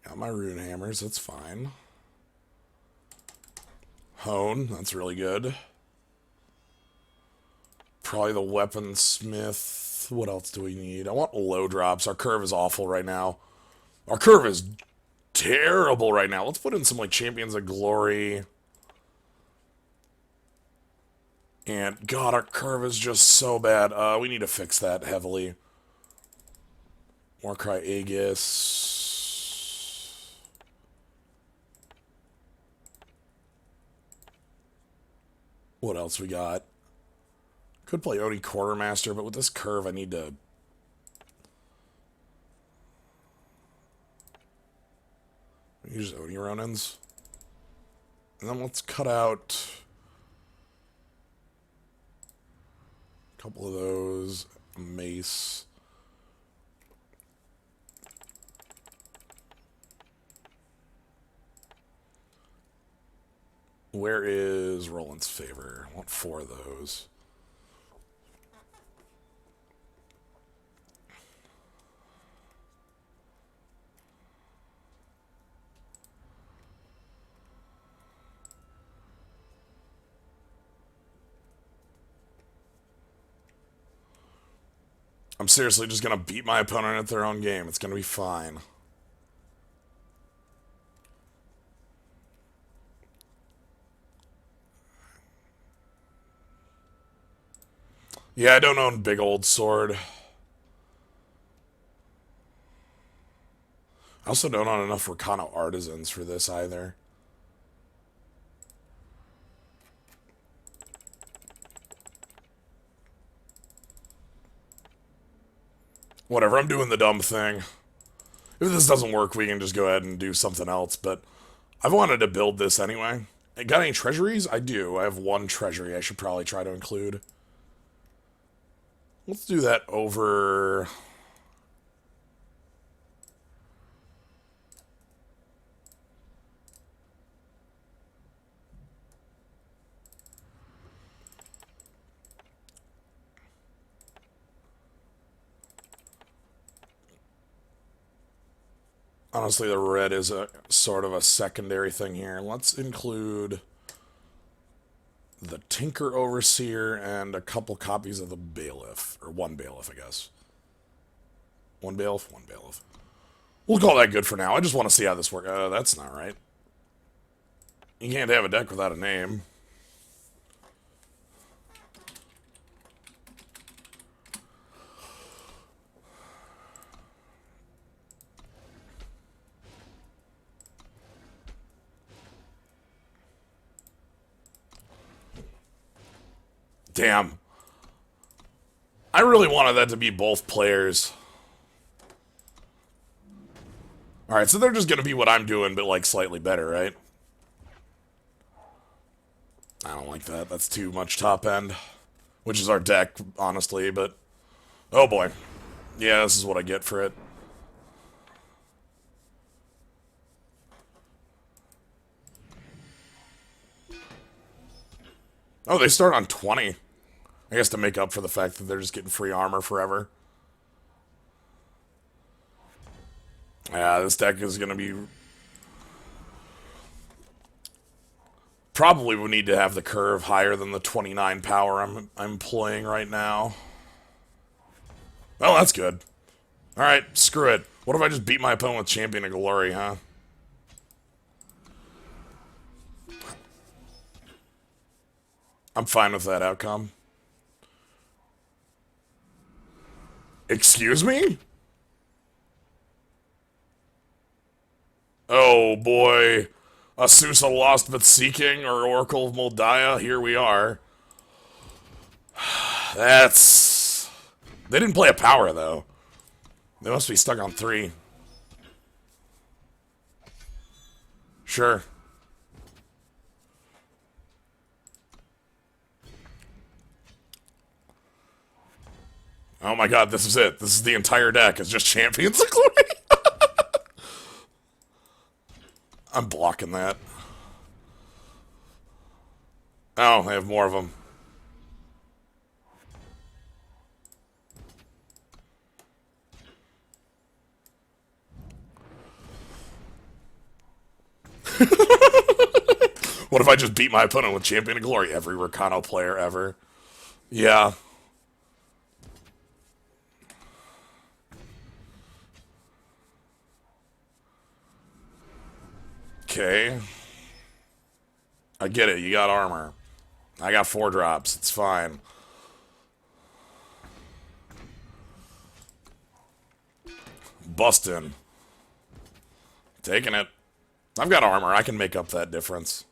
Got my rune hammers, that's fine. Hone, that's really good. Probably the weaponsmith. What else do we need? I want low drops. Our curve is awful right now. Our curve is terrible right now. Let's put in some like Champions of Glory. And God, our curve is just so bad. We need to fix that heavily. Warcry Aegis. What else we got? Could play Oni Quartermaster, but with this curve, I need to... use Oni Ronins. And then let's cut out a couple of those. A mace. Where is Roland's Favor? I want 4 of those. I'm seriously just going to beat my opponent at their own game. It's going to be fine. Yeah, I don't own Big Old Sword. I also don't own enough Rakano Artisans for this either. Whatever, I'm doing the dumb thing. If this doesn't work, we can just go ahead and do something else, but I've wanted to build this anyway. Got any treasuries? I do. I have 1 treasury I should probably try to include. Let's do that over... honestly, the red is a sort of a secondary thing here. Let's include the Tinker Overseer and a couple copies of the Bailiff. Or one Bailiff, I guess. One Bailiff, one Bailiff. We'll call that good for now. I just want to see how this works. That's not right. You can't have a deck without a name. Damn. I really wanted that to be both players. Alright, so they're just going to be what I'm doing, but, like, slightly better, right? I don't like that. That's too much top end. Which is our deck, honestly, but... Oh, boy. Yeah, this is what I get for it. Oh, they start on 20. I guess to make up for the fact that they're just getting free armor forever. Yeah, this deck is going to be... Probably we need to have the curve higher than the 29 power I'm playing right now. Oh, that's good. Alright, screw it. What if I just beat my opponent with Champion of Glory, huh? I'm fine with that outcome. Excuse me? Oh boy. Asusa Lost But Seeking or Oracle of Moldiah, here we are. That's... They didn't play a power, though. They must be stuck on 3. Sure. Oh my god, this is it. This is the entire deck. It's just Champions of Glory. I'm blocking that. Oh, I have more of them. What if I just beat my opponent with Champion of Glory? Every Rakano player ever. Yeah. Okay. I get it. You got armor. I got 4 drops. It's fine. Bustin'. Taking it. I've got armor. I can make up that difference.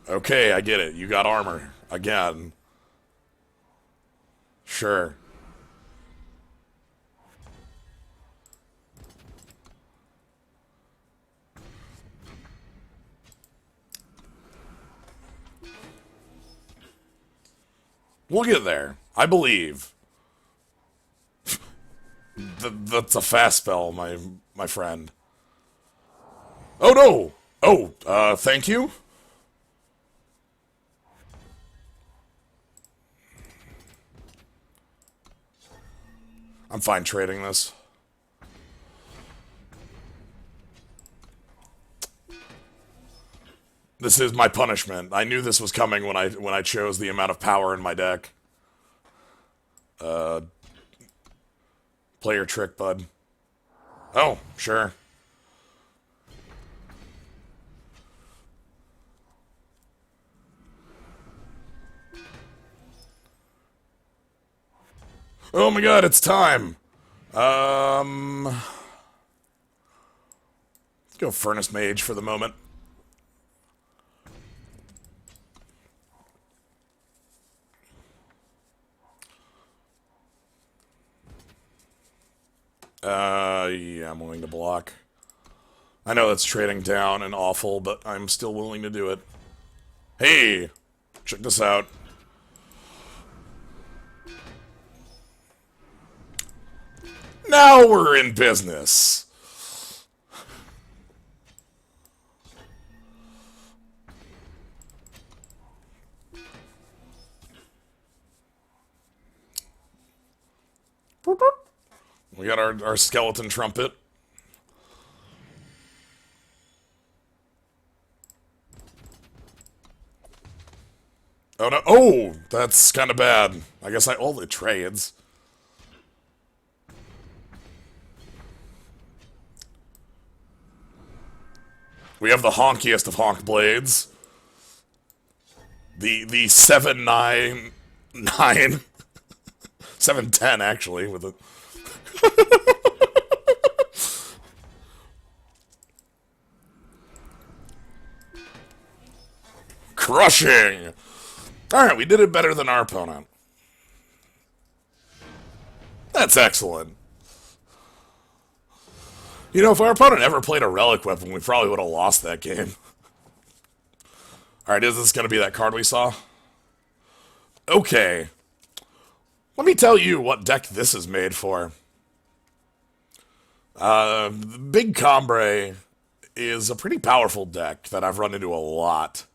Okay, I get it. You got armor. Again. Sure. We'll get there. I believe. That's a fast spell, my friend. Oh no! Oh, thank you? I'm fine trading this. This is my punishment. I knew this was coming when I chose the amount of power in my deck. Player trick, bud. Oh, sure. Oh my god, it's time. Let's go Furnace Mage for the moment. Yeah, I'm willing to block. I know that's trading down and awful, but I'm still willing to do it. Hey! Check this out. Now we're in business. We got our skeleton trumpet. Oh no! Oh, that's kind of bad. I guess all the trades. We have the honkiest of honk blades. The 799 710 actually with it. Crushing. All right, we did it better than our opponent. That's excellent. You know, if our opponent ever played a relic weapon, we probably would have lost that game. All right, is this going to be that card we saw? Okay. Let me tell you what deck this is made for. Big Combre is a pretty powerful deck that I've run into a lot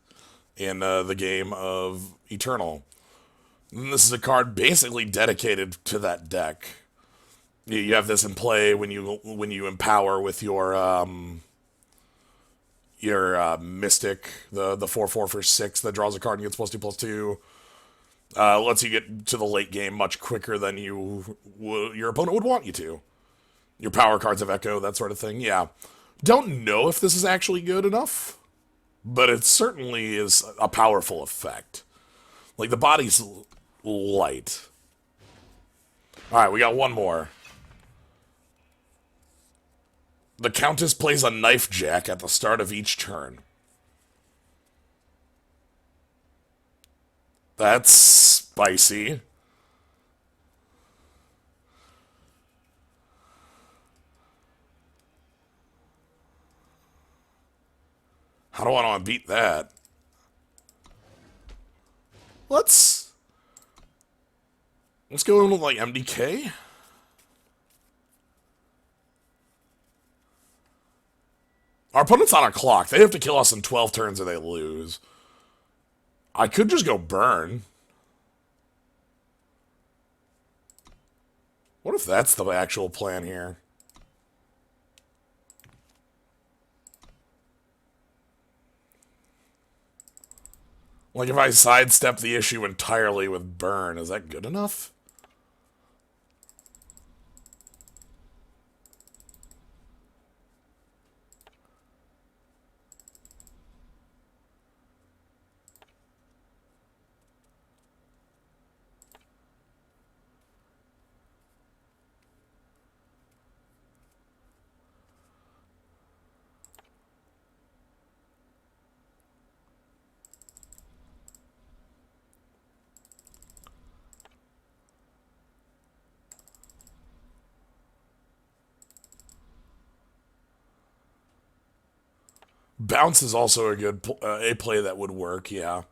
in the game of Eternal. And this is a card basically dedicated to that deck. You have this in play when you empower with your Mystic, the 4/4 for 6 that draws a card and gets +2/+2. Lets you get to the late game much quicker than your opponent would want you to. Your power cards have Echo, that sort of thing. Yeah. Don't know if this is actually good enough, but it certainly is a powerful effect. Like, the body's light. Alright, we got one more. The Countess plays a Knife Jack at the start of each turn. That's spicy. How do I want to beat that? Let's go in with, like, MDK. Our opponent's on a clock. They have to kill us in 12 turns or they lose. I could just go burn. What if that's the actual plan here? Like, if I sidestep the issue entirely with burn, is that good enough? Bounce is also a good a play that would work, yeah.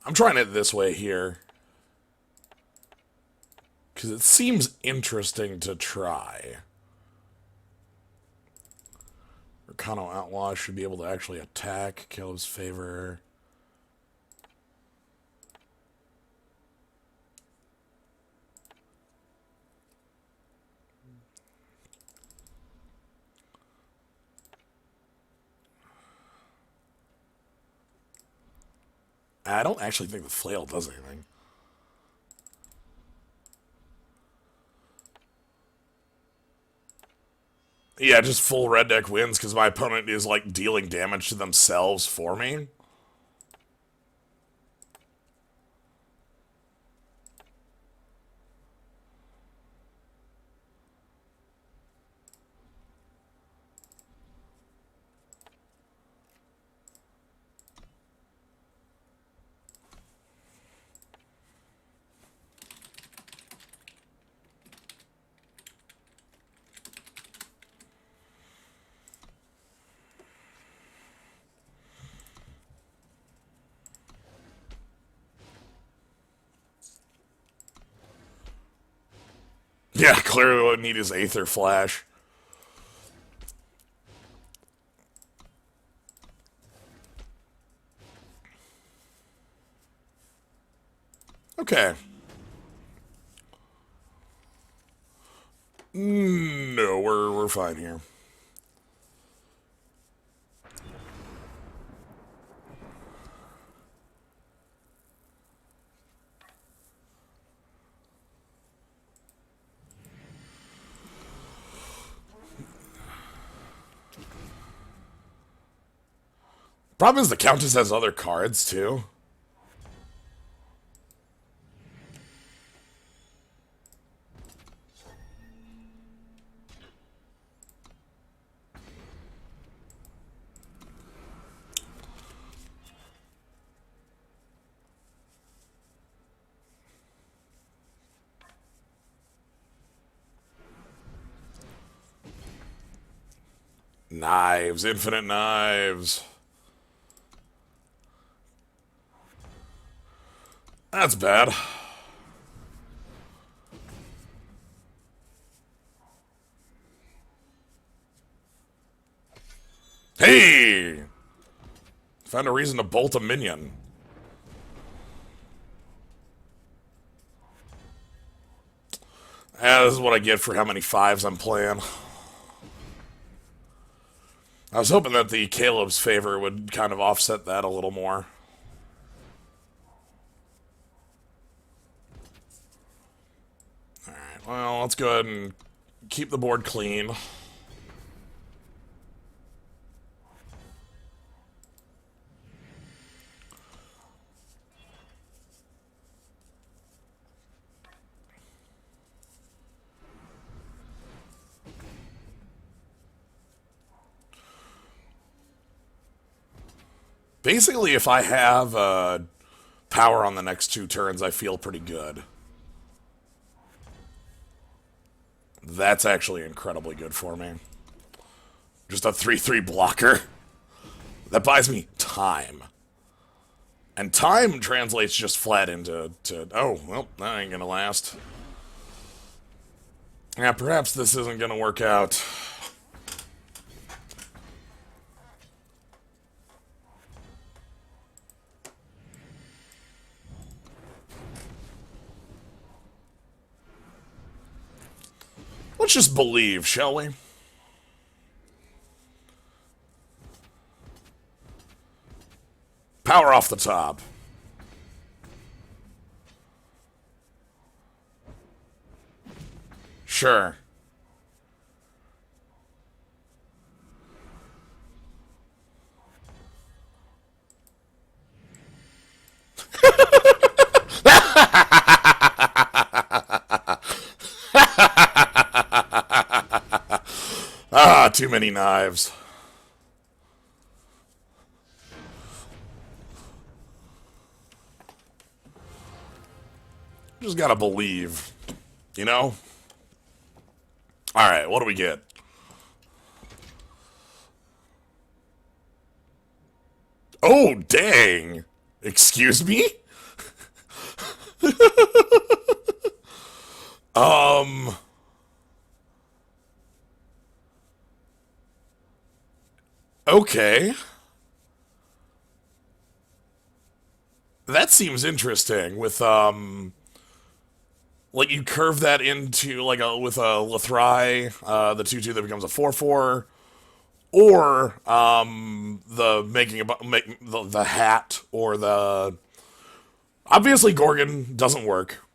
I'm trying it this way here. Because it seems interesting to try. Recano Outlaw should be able to actually attack, Caleb's favor. I don't actually think the flail does anything. Yeah, just full red deck wins because my opponent is, like, dealing damage to themselves for me. Yeah, clearly what I need is Aether Flash. Okay. No, we're fine here. Problem is the Countess has other cards, too. Knives, infinite knives. That's bad. Hey! Found a reason to bolt a minion. This is what I get for how many fives I'm playing. I was hoping that the Caleb's favor would kind of offset that a little more. Alright, well, let's go ahead and keep the board clean. Basically, if I have power on the next 2 turns, I feel pretty good. That's actually incredibly good for me. Just a 3/3 blocker. That buys me time. And time translates just flat into... oh, well, that ain't gonna last. Yeah, perhaps this isn't gonna work out. Let's just believe, shall we? Power off the top. Sure. Ah, too many knives. Just gotta believe. You know? Alright, what do we get? Oh, dang! Excuse me? Um... Okay. That seems interesting with, like you curve that into, like, with a Lithrai, the 2/2 that becomes a 4/4, or, the making a, the hat, or the... Obviously, Gorgon doesn't work.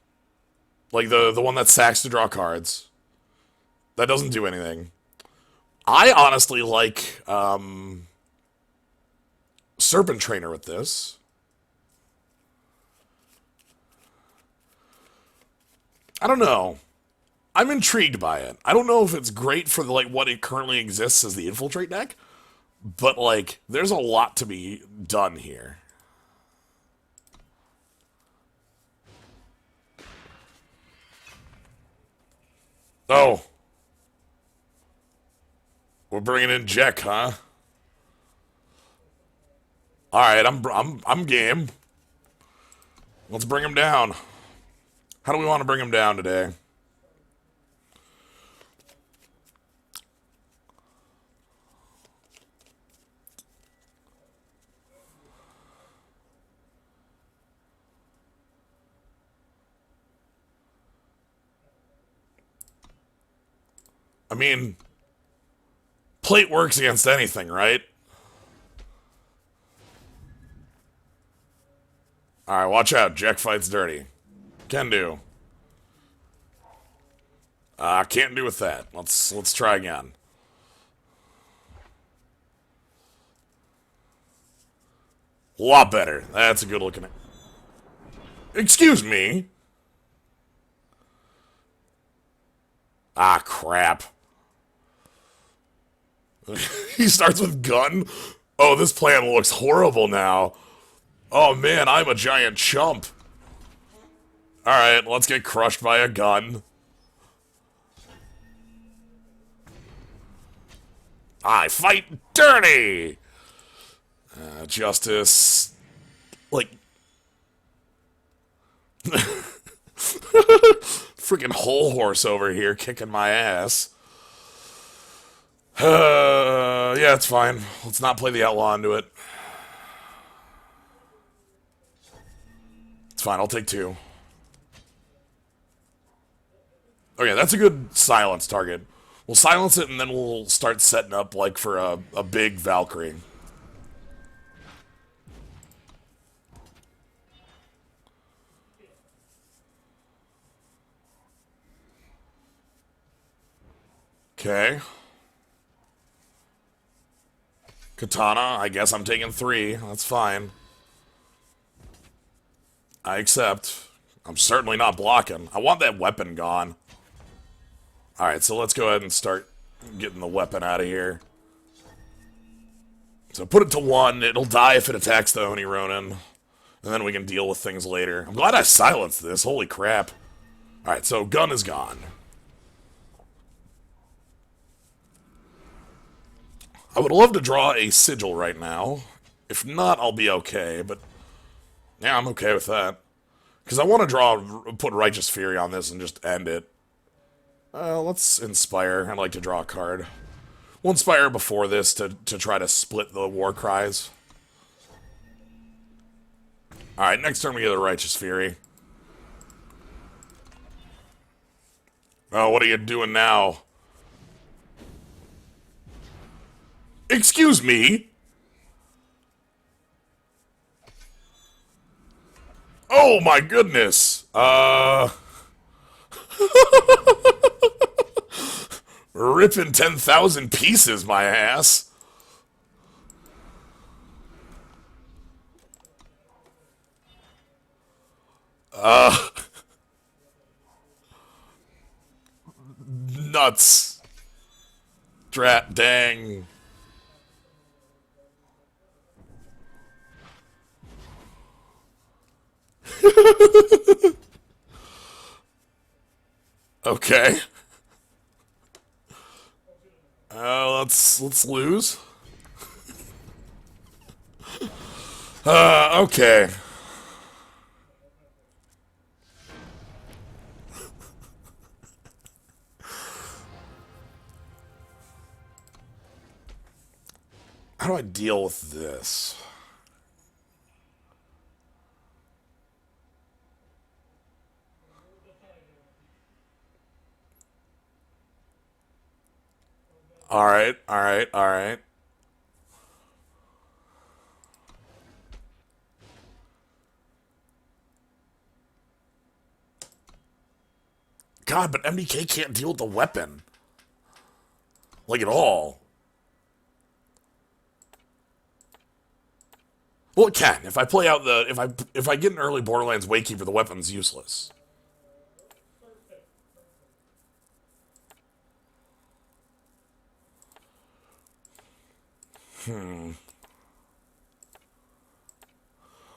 Like, the one that sacks to draw cards. That doesn't do anything. I honestly like, Serpent Trainer with this. I don't know. I'm intrigued by it. I don't know if it's great for like what it currently exists as the infiltrate deck, but like there's a lot to be done here. Oh, we're bringing in Jekk, huh? All right, I'm game. Let's bring him down. How do we want to bring him down today? I mean, plate works against anything, right? All right, watch out. Jekk fights dirty. Can do. Can't do with that. Let's try again. A lot better. That's a good looking. Excuse me. Ah, crap. He starts with gun. Oh, this plan looks horrible now. Oh man, I'm a giant chump. Alright, let's get crushed by a gun. I fight dirty! Justice. Like. Freaking whole horse over here kicking my ass. Yeah, it's fine. Let's not play the outlaw into it. It's fine, I'll take 2. Okay, that's a good silence target. We'll silence it and then we'll start setting up like for a big Valkyrie. Okay. Katana, I guess I'm taking 3. That's fine. I accept. I'm certainly not blocking. I want that weapon gone. Alright, so let's go ahead and start getting the weapon out of here. So put it to 1. It'll die if it attacks the Oni Ronin. And then we can deal with things later. I'm glad I silenced this. Holy crap. Alright, so gun is gone. I would love to draw a sigil right now. If not, I'll be okay, but yeah, I'm okay with that. Because I want to put Righteous Fury on this and just end it. Let's Inspire. I'd like to draw a card. We'll Inspire before this to try to split the War Cries. Alright, next turn we get a Righteous Fury. Oh, what are you doing now? Excuse me? Oh my goodness. Ripping 10,000 pieces, my ass. Nuts. Drat dang. Okay. Let's lose. Okay. How do I deal with this? Alright, alright, alright. God, but MDK can't deal with the weapon. Like, at all. Well, it can. If I play out the... If I get an early Borderlands Wakekeeper, the weapon's useless.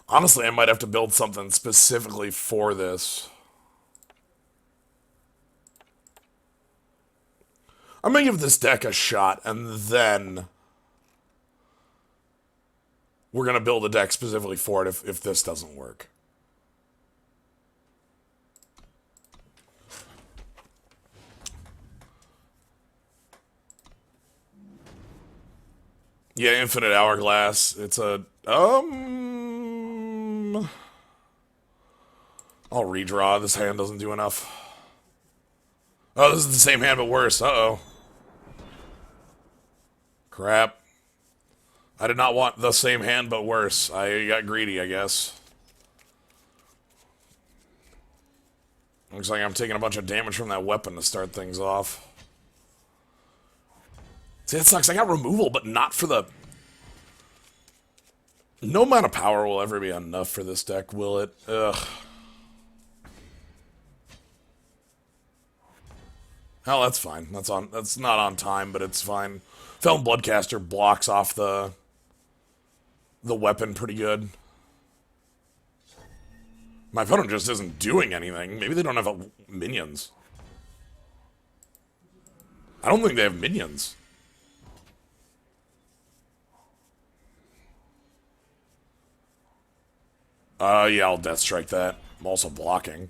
Honestly, I might have to build something specifically for this. I'm gonna give this deck a shot, and then we're gonna build a deck specifically for it if this doesn't work. Yeah, Infinite Hourglass. It's a... I'll redraw. This hand doesn't do enough. Oh, this is the same hand, but worse. Uh-oh. Crap. I did not want the same hand, but worse. I got greedy, I guess. Looks like I'm taking a bunch of damage from that weapon to start things off. See, that sucks. I got removal, but not for the... No amount of power will ever be enough for this deck, will it? Ugh. Oh, that's fine. That's not on time, but it's fine. Felon Bloodcaster blocks off the weapon pretty good. My opponent just isn't doing anything. Maybe they don't have minions. I don't think they have minions. Yeah, I'll Death Strike that. I'm also blocking.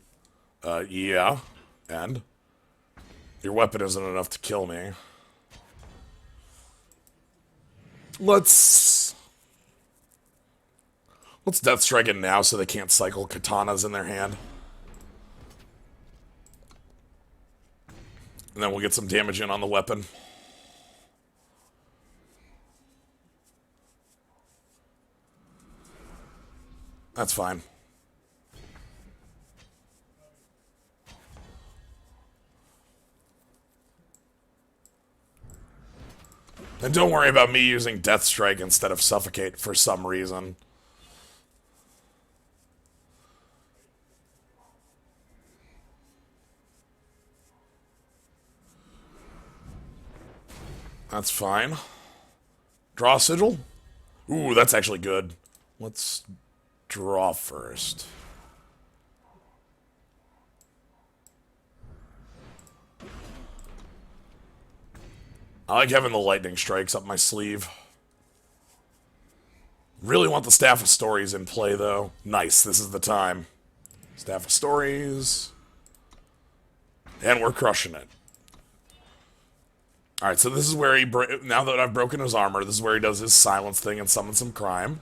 Yeah. And? Your weapon isn't enough to kill me. Let's Death Strike it now so they can't cycle katanas in their hand. And then we'll get some damage in on the weapon. That's fine. And don't worry about me using Death Strike instead of Suffocate for some reason. That's fine. Draw Sigil? Ooh, that's actually good. Let's draw first. I like having the lightning strikes up my sleeve. Really want the Staff of Stories in play, though. Nice, this is the time. Staff of Stories. And we're crushing it. Alright, so this is where he... now that I've broken his armor, this is where he does his silence thing and summons some crime.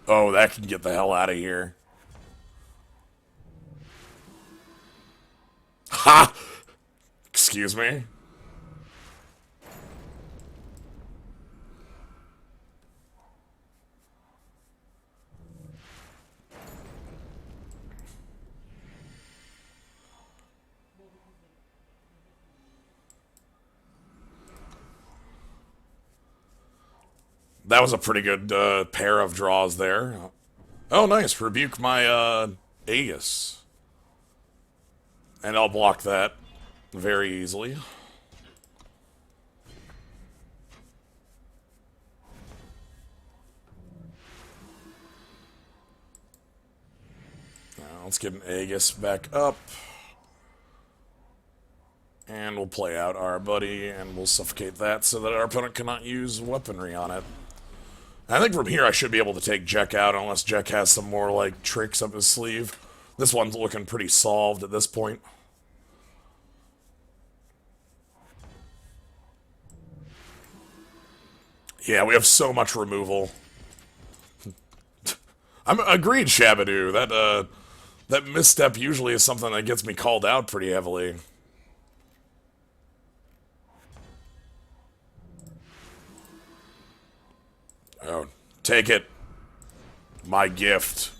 Oh, that can get the hell out of here. Ha! Excuse me? That was a pretty good pair of draws there. Oh, nice. Rebuke my Aegis. And I'll block that very easily. Now, let's get an Aegis back up. And we'll play out our buddy, and we'll suffocate that so that our opponent cannot use weaponry on it. I think from here I should be able to take Jekk out, unless Jekk has some more, like, tricks up his sleeve. This one's looking pretty solved at this point. Yeah, we have so much removal. I'm agreed, Shabadoo. That misstep usually is something that gets me called out pretty heavily. Oh, take it. My gift.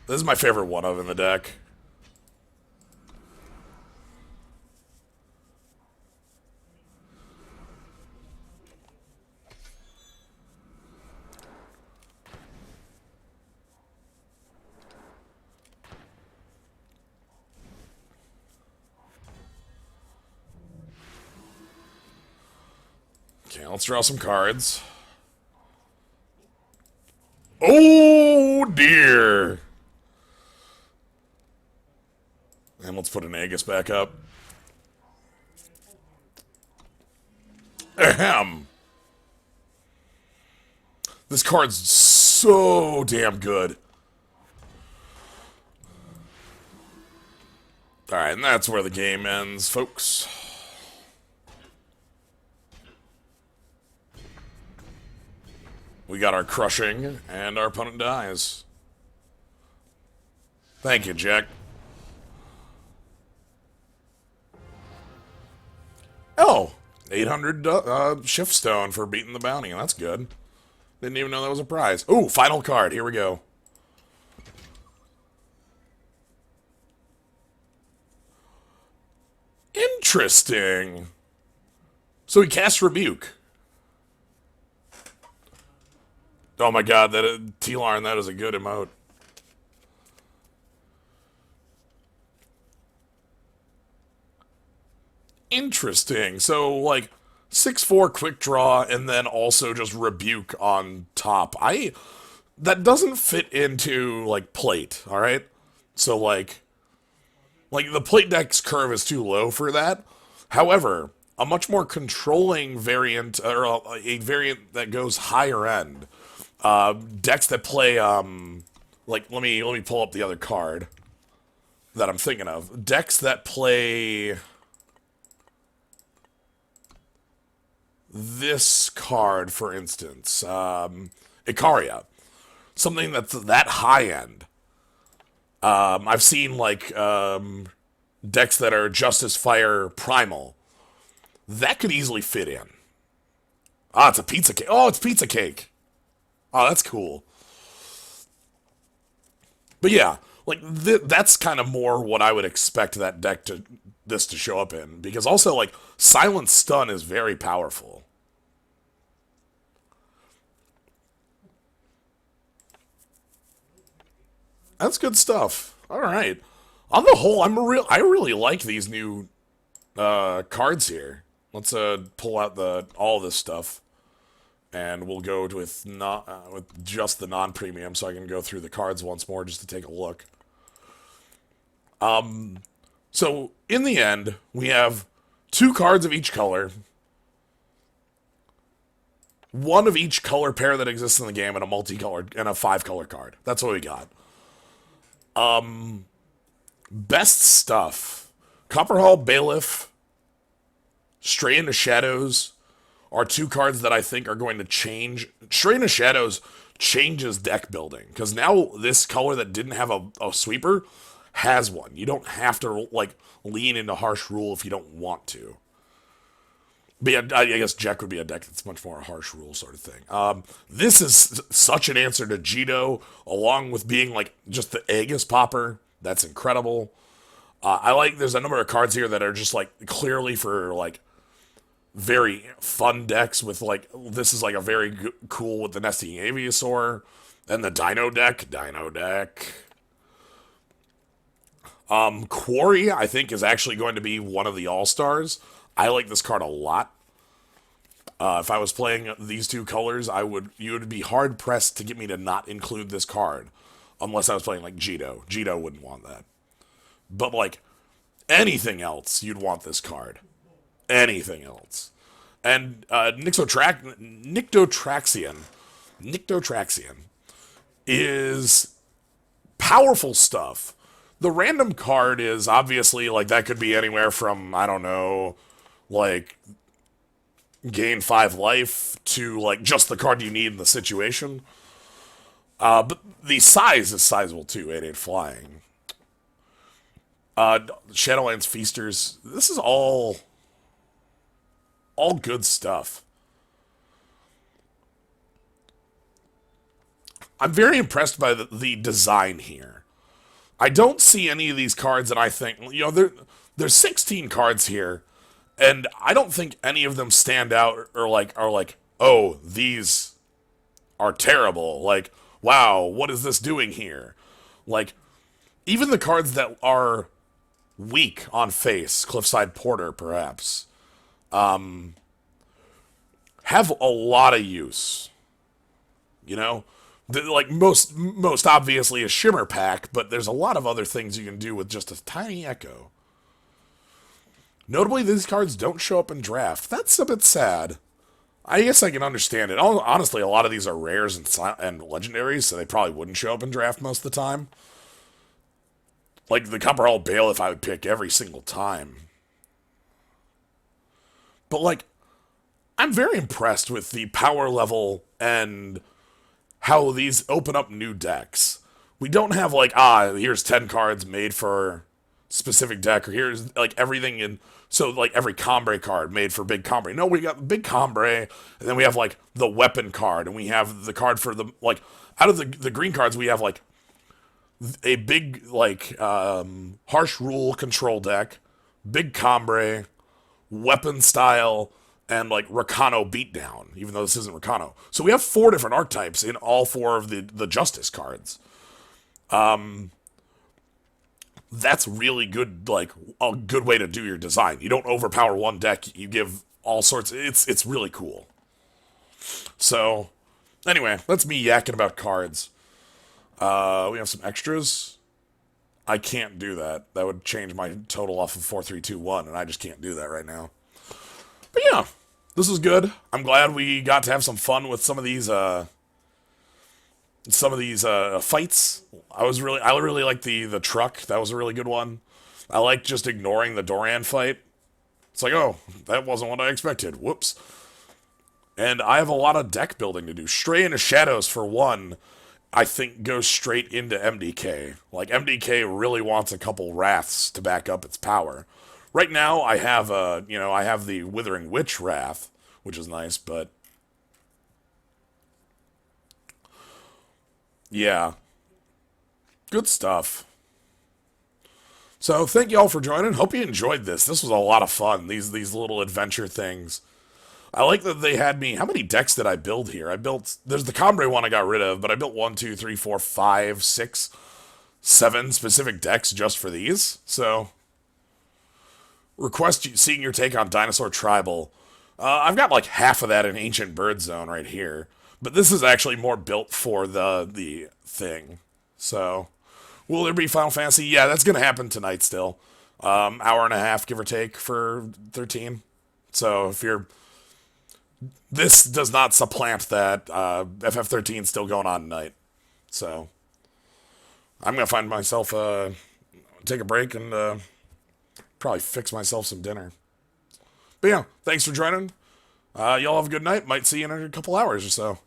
This is my favorite one of in the deck. Okay, let's draw some cards. Oh, dear. And let's put an Aegis back up. Ahem. This card's so damn good. Alright, and that's where the game ends, folks. We got our crushing, and our opponent dies. Thank you, Jekk. Oh, 800 shift stone for beating the bounty. That's good. Didn't even know that was a prize. Ooh, final card. Here we go. Interesting. So he casts Rebuke. Oh my god, that T-Larn, that is a good emote. Interesting. So, like, 6/4 quick draw and then also just Rebuke on top. That doesn't fit into, like, plate, alright? So, like, the plate deck's curve is too low for that. However, a much more controlling variant, or a variant that goes higher end, decks that play, like, let me pull up the other card that I'm thinking of. Decks that play this card, for instance, Icaria, something that's that high end. I've seen like decks that are Justice Fire Primal. That could easily fit in. Ah, it's a pizza cake. Oh, it's pizza cake. Oh, that's cool. But yeah, like that's kind of more what I would expect that deck to this to show up in, because also like Silent Stun is very powerful. That's good stuff. All right. On the whole, I really like these new cards here. Let's pull out the all this stuff, and we'll go with not with just the non-premium, so I can go through the cards once more just to take a look. So in the end, we have two cards of each color, one of each color pair that exists in the game, and a multicolored and a 5-color card. That's what we got. Best stuff: Copperhall Bailiff, Stray into Shadows are two cards that I think are going to change. Stray into Shadows changes deck building, because now this color that didn't have a sweeper has one. You don't have to like lean into Harsh Rule if you don't want to. But yeah, I guess Jekk would be a deck that's much more a Harsh Rule sort of thing. This is such an answer to Jito, along with being like just the Aegis Popper. That's incredible. I like, there's a number of cards here that are just like clearly for like very fun decks with like, this is like a very cool with the Nesting Aviasaur and the Dino deck. Dino deck. Quarry, I think, is actually going to be one of the all-stars. I like this card a lot. If I was playing these two colors, you would be hard pressed to get me to not include this card, unless I was playing like Jito. Jito wouldn't want that. But like anything else, you'd want this card. Anything else. And Nyctotraxian is powerful stuff. The random card is obviously like that could be anywhere from, I don't know, like gain 5 life to like just the card you need in the situation. But the size is sizable too, 8/8 flying. Shadowlands Feasters. This is all good stuff. I'm very impressed by the design here. I don't see any of these cards that I think, there's 16 cards here, and I don't think any of them stand out or like are like, oh, these are terrible. Like, wow, what is this doing here? Like, even the cards that are weak on face, Cliffside Porter perhaps, have a lot of use. You know, like most obviously a Shimmer Pack, but there's a lot of other things you can do with just a tiny Echo. Notably, these cards don't show up in draft. That's a bit sad. I guess I can understand it. Honestly, a lot of these are rares and legendaries, so they probably wouldn't show up in draft most of the time. Like the Copperhall Bailiff, I would pick every single time. But like, I'm very impressed with the power level and how these open up new decks. We don't have like, here's 10 cards made for specific deck, or here's like everything in, so like every Combre card made for Big Combre. No, we got the Big Combre, and then we have like the weapon card, and we have the card for the, like, out of the green cards, we have like a big like harsh rule control deck big Combre, weapon style, and like Rakano beatdown, even though this isn't Rakano. So we have 4 different archetypes in all 4 of the Justice cards. That's really good, like a good way to do your design. You don't overpower one deck, you give all sorts. It's really cool. So anyway, that's me yakking about cards. We have some extras. I can't do that. That would change my total off of 4-3-2-1, and I just can't do that right now. But yeah, this is good. I'm glad we got to have some fun with some of these fights. I really like the truck. That was a really good one. I like just ignoring the Doran fight. It's like, oh, that wasn't what I expected. Whoops. And I have a lot of deck building to do. Stray into Shadows for one, I think goes straight into MDK. Like MDK really wants a couple Wraths to back up its power. Right now I have I have the Withering Witch Wrath, which is nice, but yeah, good stuff. So thank you all for joining. Hope you enjoyed this. This was a lot of fun. These little adventure things. I like that they had me. How many decks did I build here? There's the Combre one I got rid of, but I built 1, 2, 3, 4, 5, 6, 7 specific decks just for these. So, seeing your take on Dinosaur Tribal. I've got like half of that in Ancient Bird Zone right here, but this is actually more built for the thing. So, will there be Final Fantasy? Yeah, that's gonna happen tonight still. Hour and a half, give or take, for 13. So if you're this does not supplant that. FF13 is still going on tonight. So I'm going to find myself, take a break and probably fix myself some dinner. But yeah, thanks for joining. Y'all have a good night. Might see you in a couple hours or so.